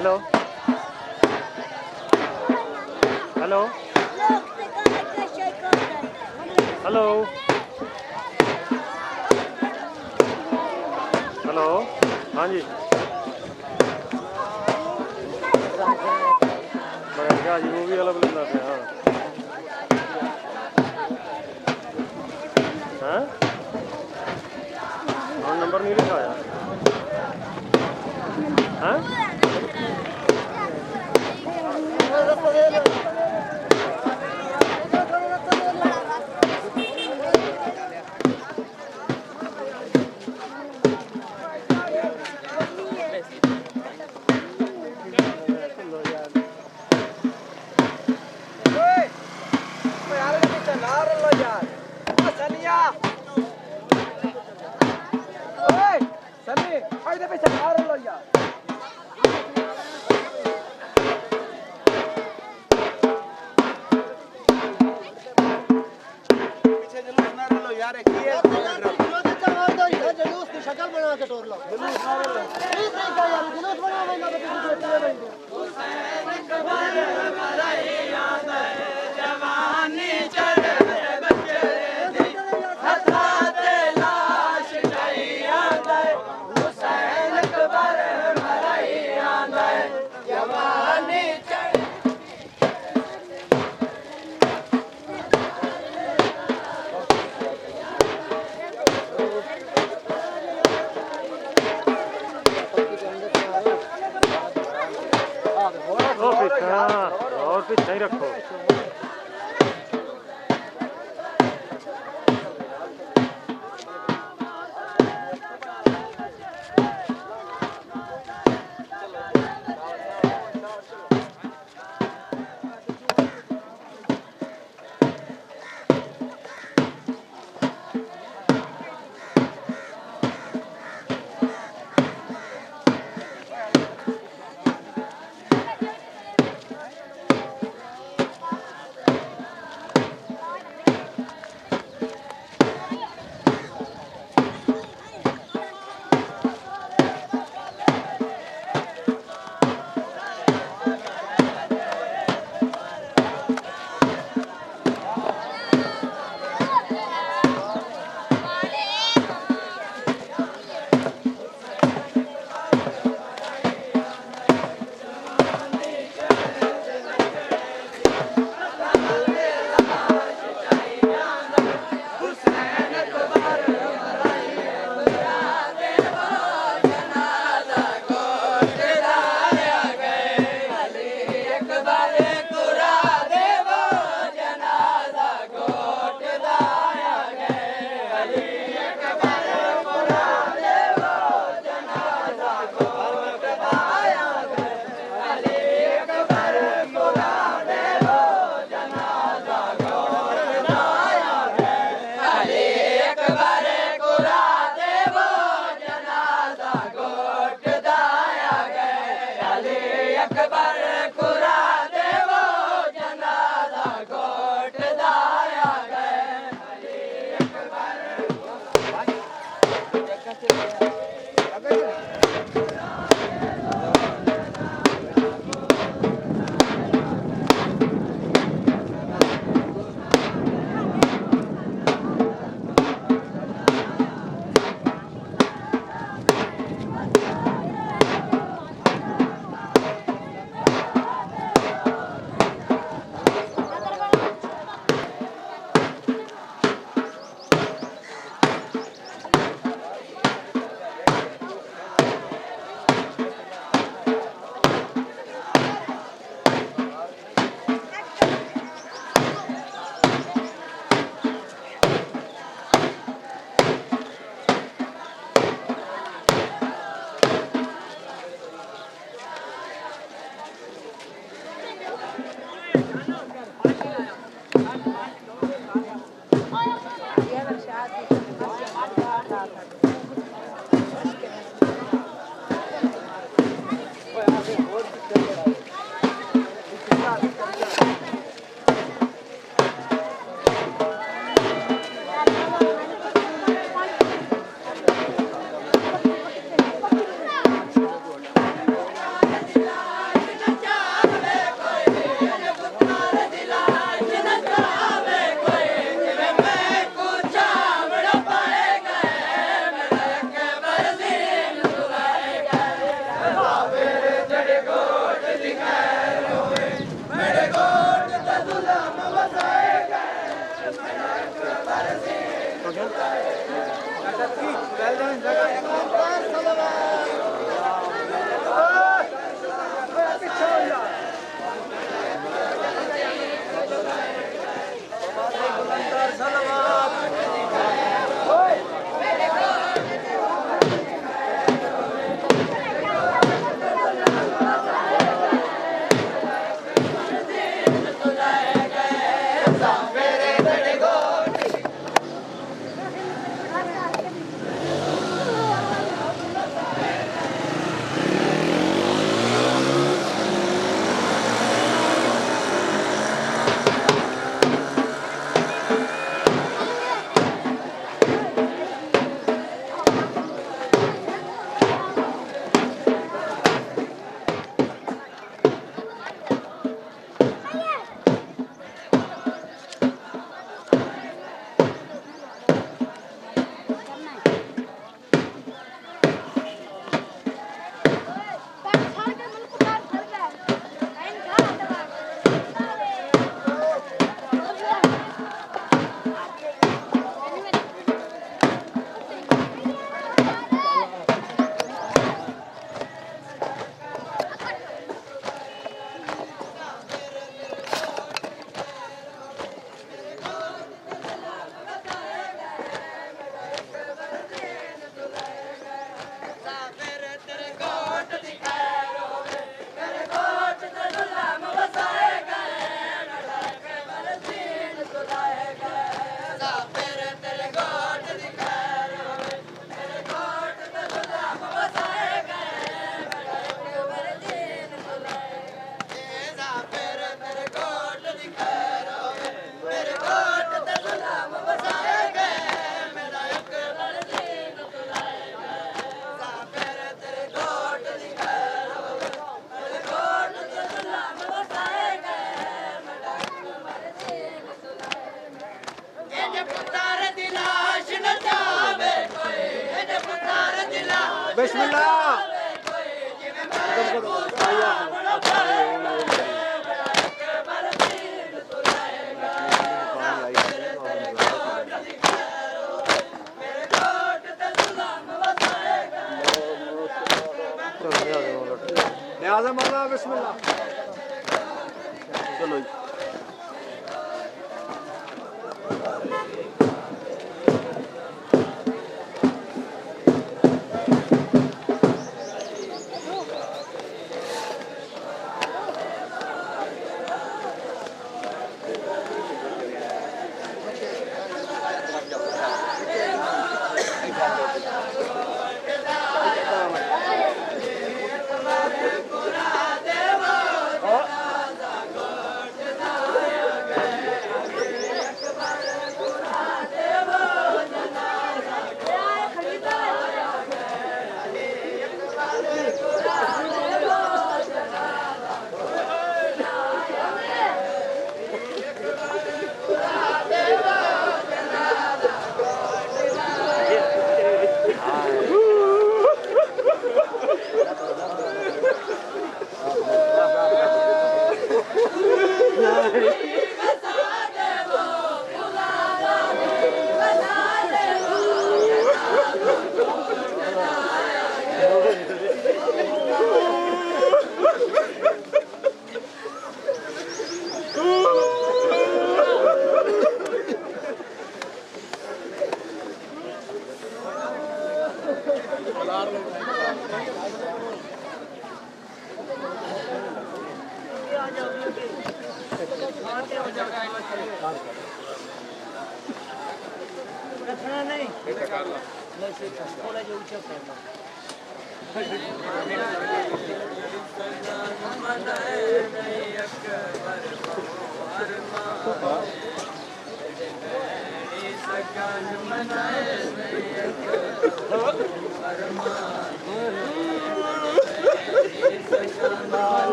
हेलो हेलो हेलो हेलो हाँ जी बढ़िया जी वो भी अलग बंदा थे हाँ हाँ नंबर नहीं लिखा यार हाँ और पीछे ही रखो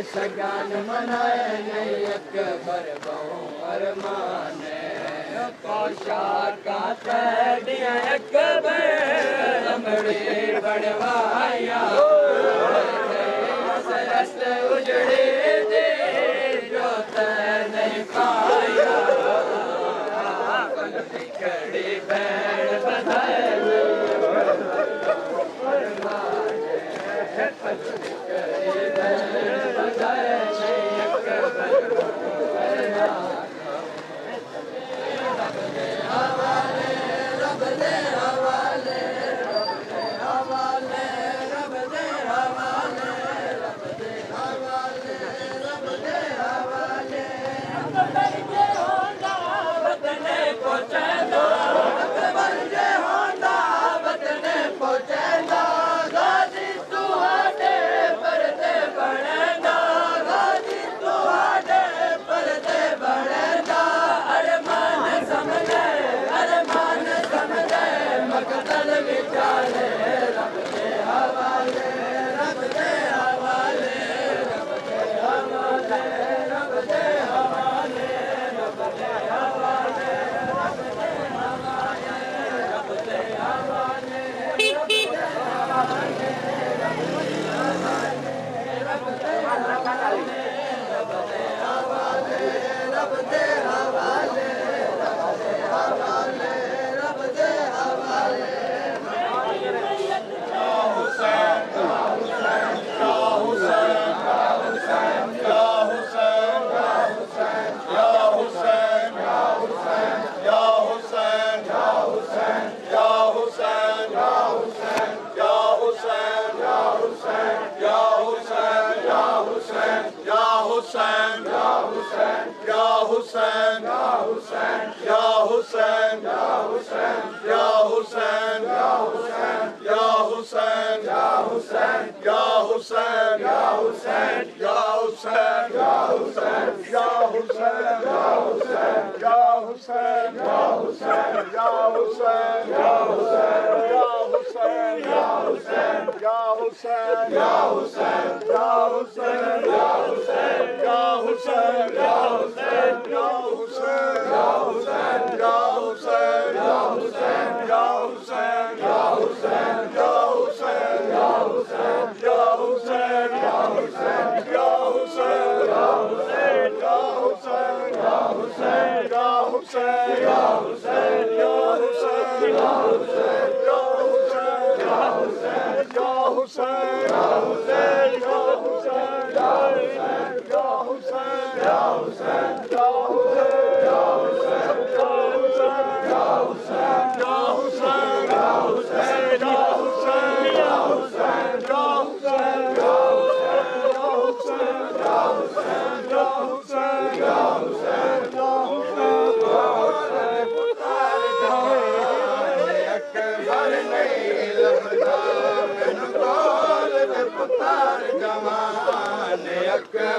सगान मनाए नहीं अकबर अरमाने पोशाका पैडियां अकबर लमड़ी बनवाया सरस उजड़े दे जो नहीं पाया खड़ी बैठ बधाए Hussein,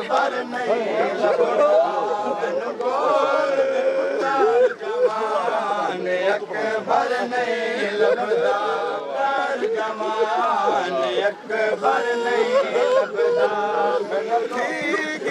अकबर नहीं लभदा मैनू गोल दे पुत्तर जवान अकबर नहीं लभदा जवान अकबर नहीं लभदा मैनू ठीक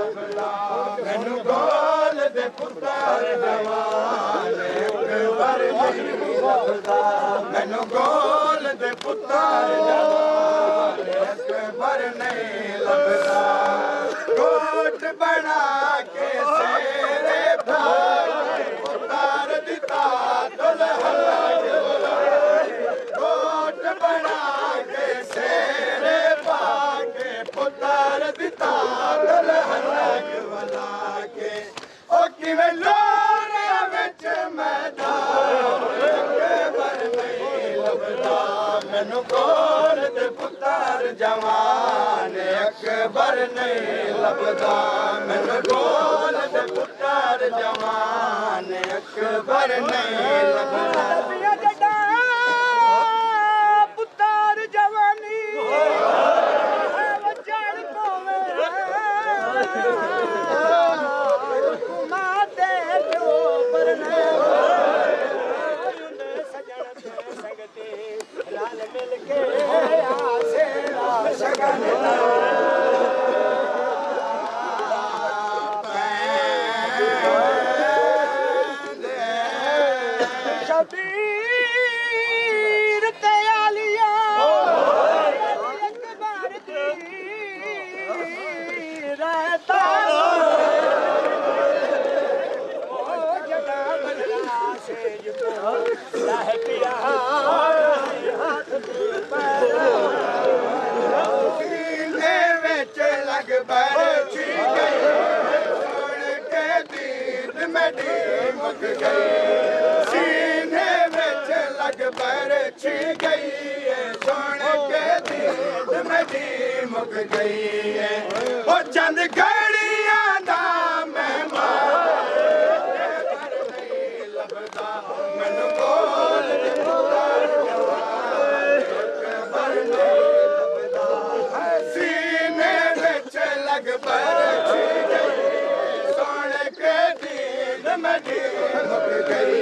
मैनू गोल दे पुत्तर जवान अकबर नहीं लभदा मैनू गोल दे पुत्तर जवान अकबर नहीं लभदा कोट बना के सेरे भाई पुत्तर दिता दुल्हन कोट बना के सेरे भागे पुत्तर दिता दुल्हन वाला के ओ किवें लोरिया विच मैदान अकबर नहीं लभदा मैनू गोल दे पुत्तर जवान अकबर नहीं लभदा मैनू गोल दे पुत्तर जवान अकबर नहीं लभदा पुत्तर जवानी वचन माते जो परने संगते लाल मिल के आसे शगन शबीर तयालिया अकबर की रहता ओ जटा बदला से जुटो राह पिया हाथ सीने विच लग बरछी गई सुन के दीद मेरी मुक गई सीने विच लग बरछी गई सुन के दीद मेरी मुक गई है ओ चंद घड़ियां दा मेहमान नहीं लभदा मैनू गोल दे पुत्तर जवान अकबर नहीं लभदा सीने विच लग बरछी गई सुन के दीद मेरी मुक गई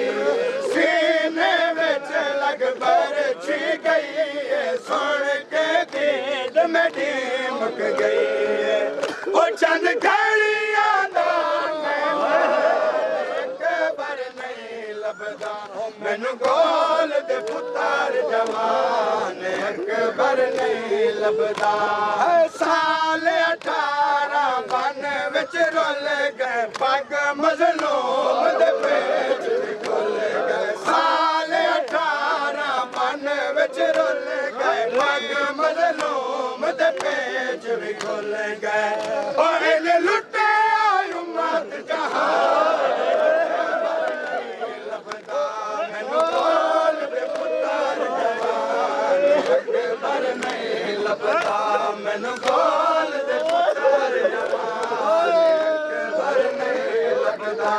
सीने विच लग बरछी गई सुन के दीद मेरी मुक गई ओ चंद घड़ियां दा अकबर नहीं लभदा मैनू गोल दे पुत्तर जवान अकबर नहीं लभदा साल 18 बन विच रुल गए पग मजलूम दे पेच खुल गए साल 18 बन विच रुल गए पग मजलूम दे पेच भी खुल गए ओ इन लुटे आयु मत जहान लभदा मैनू गोल दे पुत्तर जवान अकबर नहीं लभदा मैनू गोल दे पुत्तर जवान अकबर नहीं लभदा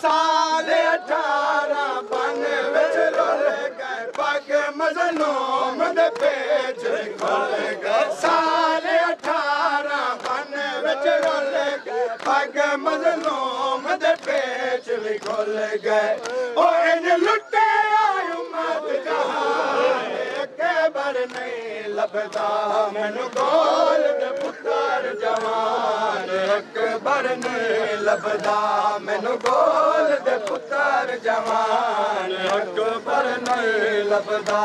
साल 18 बन विच रुल गए पग मजलूम दे पेच खुल गए साल 18 बन विच रुल गए पग मजलूम दे पेच भी खुल गए ओ इन लुटे आयु मत जहान अकबर नहीं लभदा मैनू गोल दे पुत्तर जवान अकबर नहीं लभदा मैनू गोल दे पुत्तर जवान अकबर नहीं लभदा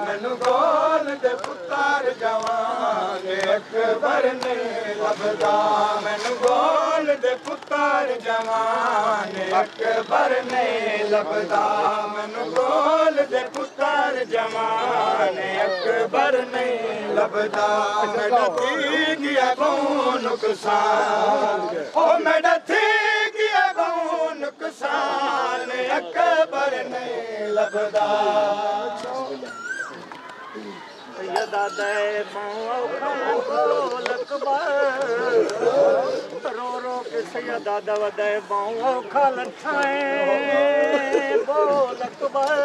मैनू गोल दे पुत्तर जवान अकबर नहीं लभदा मैनू गोल दे पुत्तर जवान अकबर नहीं लभदा मैनू गोल दे पुत्तर जवान अकबर नहीं लभदा मेरा थी गया को नुकसान ओ मेरा थी गया को नुकसान वदे बाओ बोल अकबर रो रो के सैयदा दवदे बाओ खाल ठाए बोल अकबर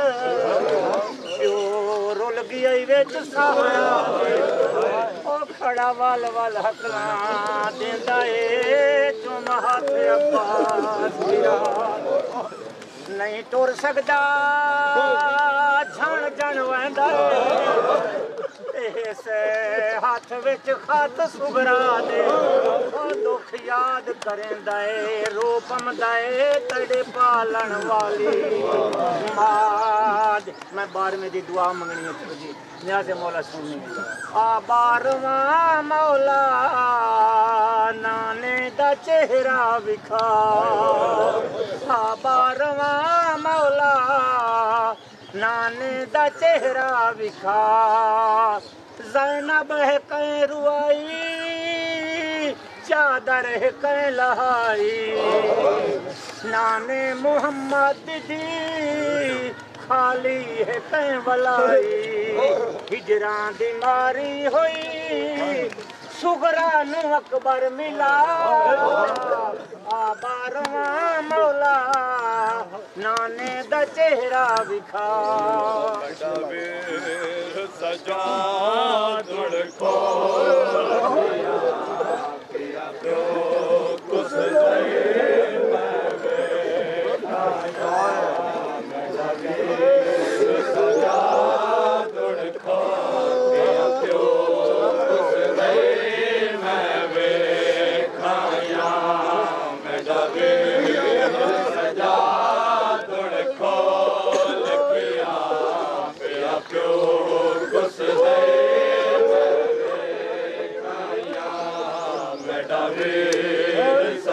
प्यो रुल गई विच साया ओ खड़ा वाल वाल हकला देंदा ए चुम हाथ अब्बास गिरा नहीं टुर सकदा झण झण वंदा इस हाथ विच खत सुगरा दे दुख याद करेंदा ए रूपमदा ए तड़े पालन वाली माद मैं 12वें दी दुआ मंगनी है जी यहाँ से मौला सुननी आ 12वां मौला नाने दा चेहरा विखा आ 12वां मौला नाने दा चेहरा विखा ज़ैनब है कहीं रुआई चादर है कहीं लहाई नाने मोहम्मद दी खाली है कहीं वलाई हिजरा दी मारी हुई सुगरा नु अकबर मिला आ 12वां मौला नाने दा चेहरा विखा सजा दुड़को कुछ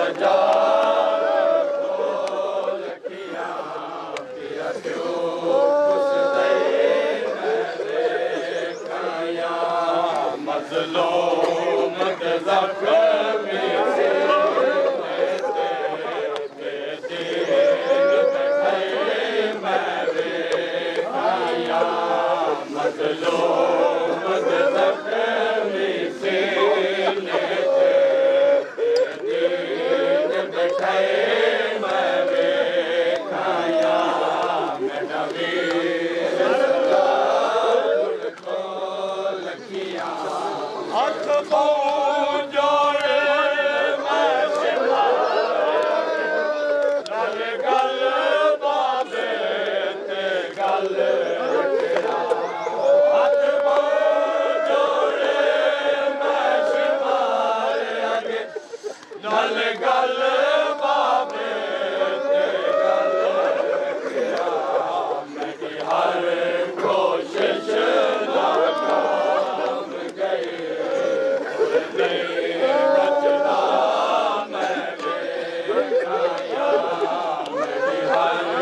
सजा दुड़को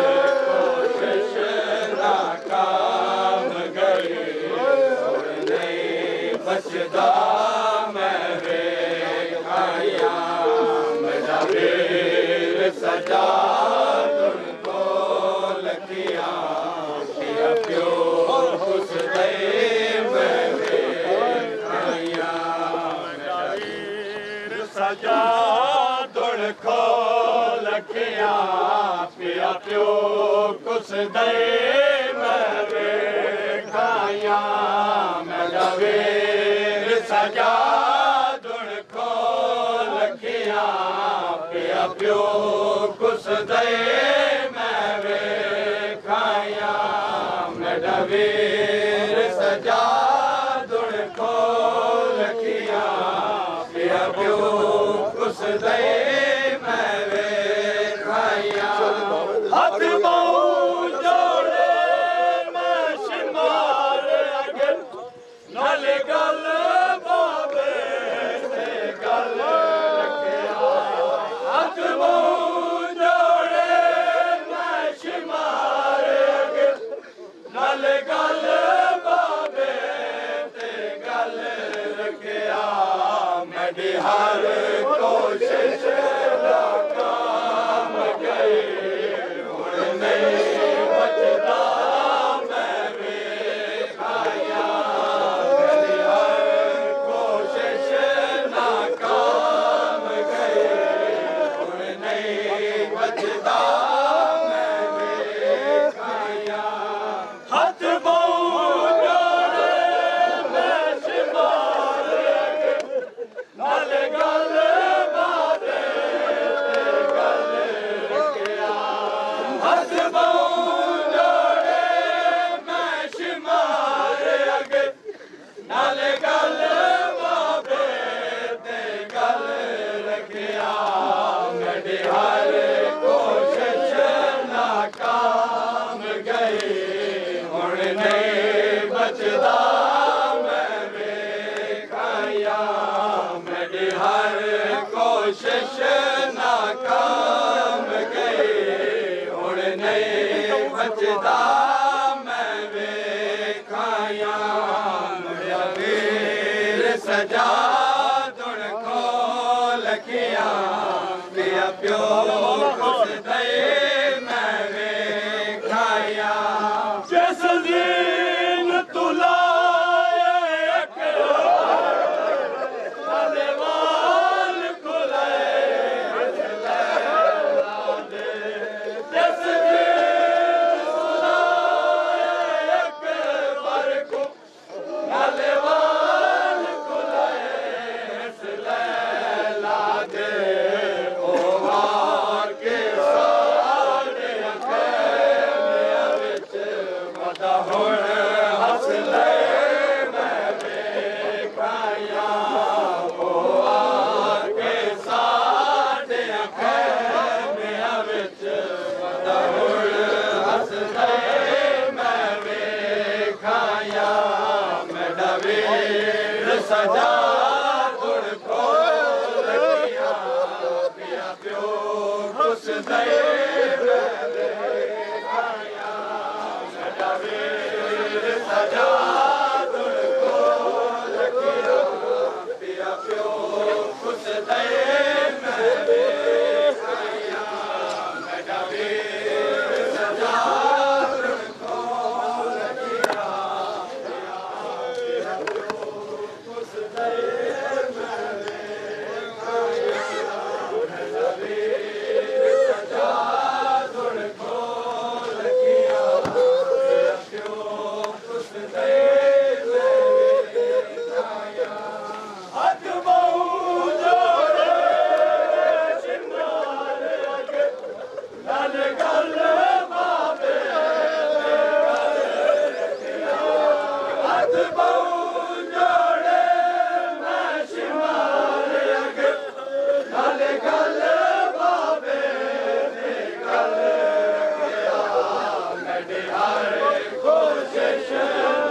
Atmo बचदा मैं वेखाया हथ बहु जोड़े मैं शिमार नाल गल बाते गल रखिया हथ बहु जोड़े मैं शिमार अगे नाल गल बाबे ते गल रखिया मेरी हर कोशिश नाकाम गई हुण नहीं बचदा मैं वेखाया मेरी हर कोशिश नाकाम गई हुण नहीं बचदा मैं वेखाया मेरा वीर सजा दुण खोल किया पिया प्यो कुछ दे मैं वेखाया जिस दिन तू लाए नाले वाल खुलाए जिस दिन तू लाए अकबर को नाले वाल खुलाए लैला दे ओ हार के सारे अखेलिया विच मदा हुण हस ले मैं वेखाया ओ हार के सारे अखेलिया विच मदा हुण हस ले मैं वेखाया मेरा वीर सजा दुण खोल किया पिया प्यो कुछ दे मैं वेखाया मेरा वीर सजा दुण खोल किया पिया प्यो कुछ दे मैं वेखाया मेरा वीर सजा दुण खोल किया कुछ दे मैं वेखाया मेरा वीर सजा दुण खोल किया पिया प्यो कुछ दे मैं वेखाया हथ बहु जोड़े शिमार अगे नाल गल बाबे गल रखिया हथ बहु जोड़े मैं शिमार अगे नाल गल बाबे गल रखिया मेरी हर कोशिश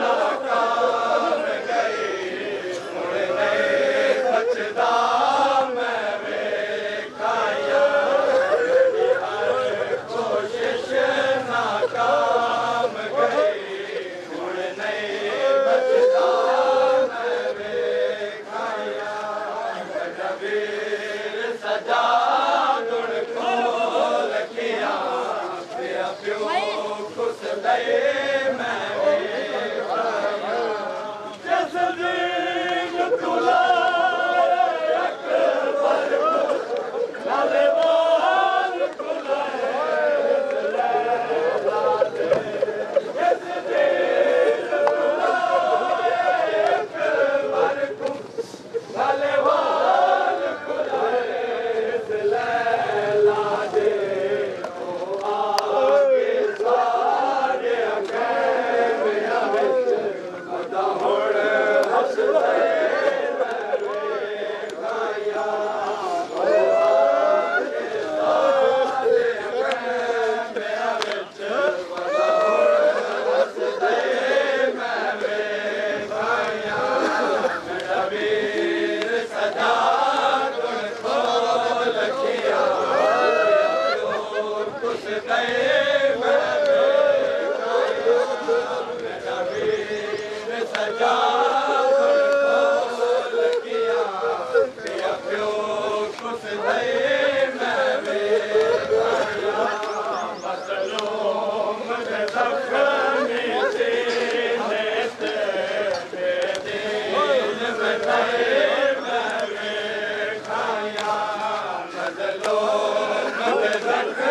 नाकाम गई हुण नहीं बचदा मैं वेखाया मेरी हर कोशिश नाकाम गई हुण नहीं बचदा मैं वेखाया मेरा वीर सजा दुण खोल किया पिया प्यो खुश दे मैं वेखाया जिस दिन तू लाए अकबर को नाले वाल खुलाए लैला दे जिस दिन तू लाए अकबर को नाले वाल खुलाए लैला दे ओ आगे सारे अखेलिया विच मदा हुण हस ले मैं वेखाया ओ आगे सारे अखेलिया विच मदा हुण हस ले मैं वेखाया मेरा वीर सजा दुण खोल किया कुछ दे मैं वेखाया मेरा वीर सजा दुण खोल किया पिया प्यो कुछ दे मैं वेखाया मज़लूम दे ज़ख्मी सीने ते बेदीन में दे मैं वेखाया मज़लूम दे ज़ख्मी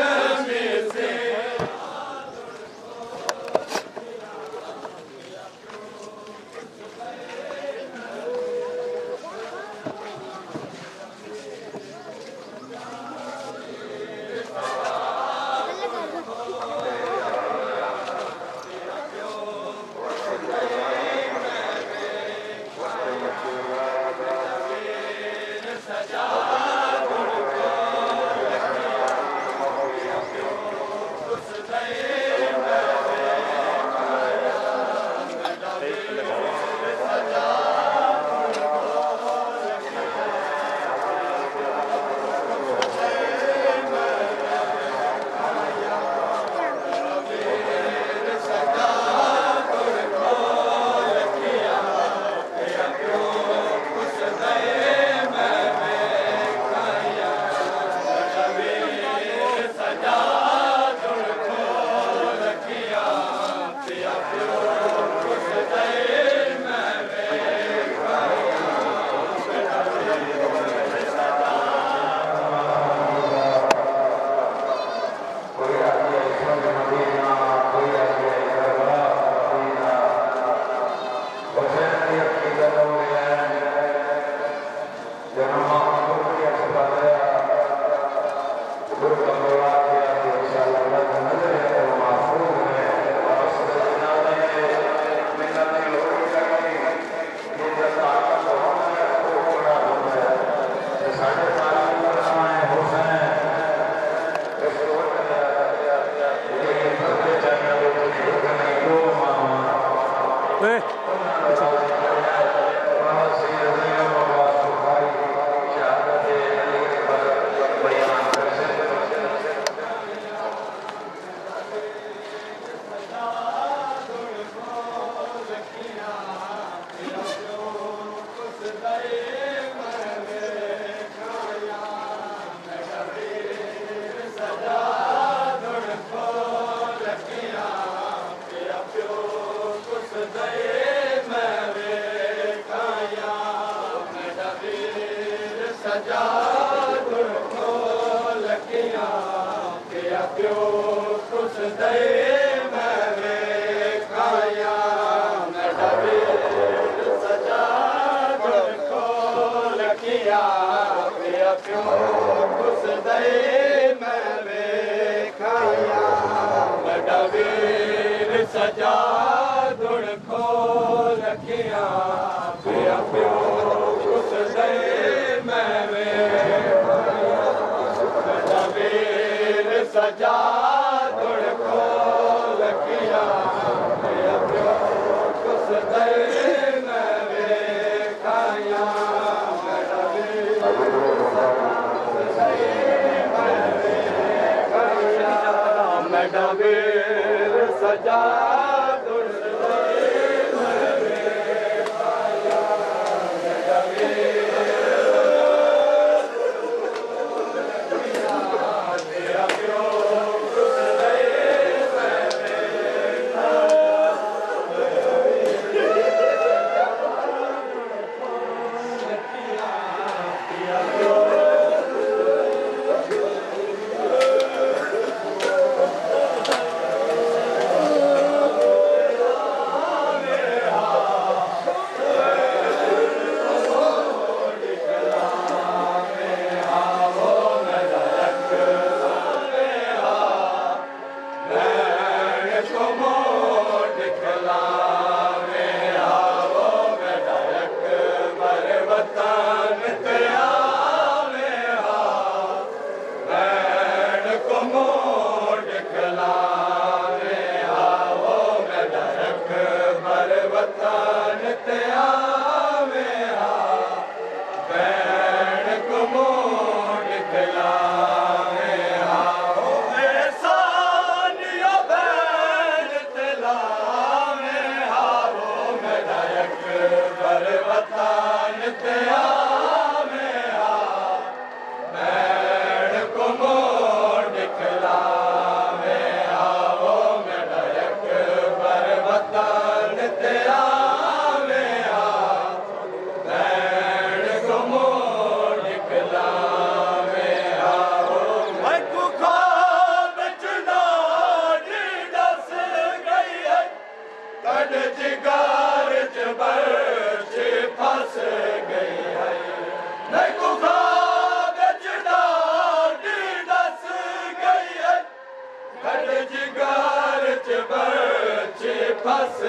फंस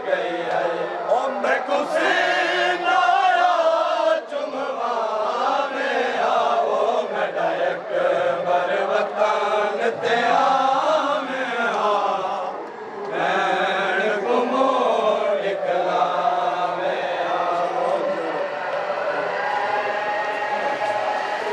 गई है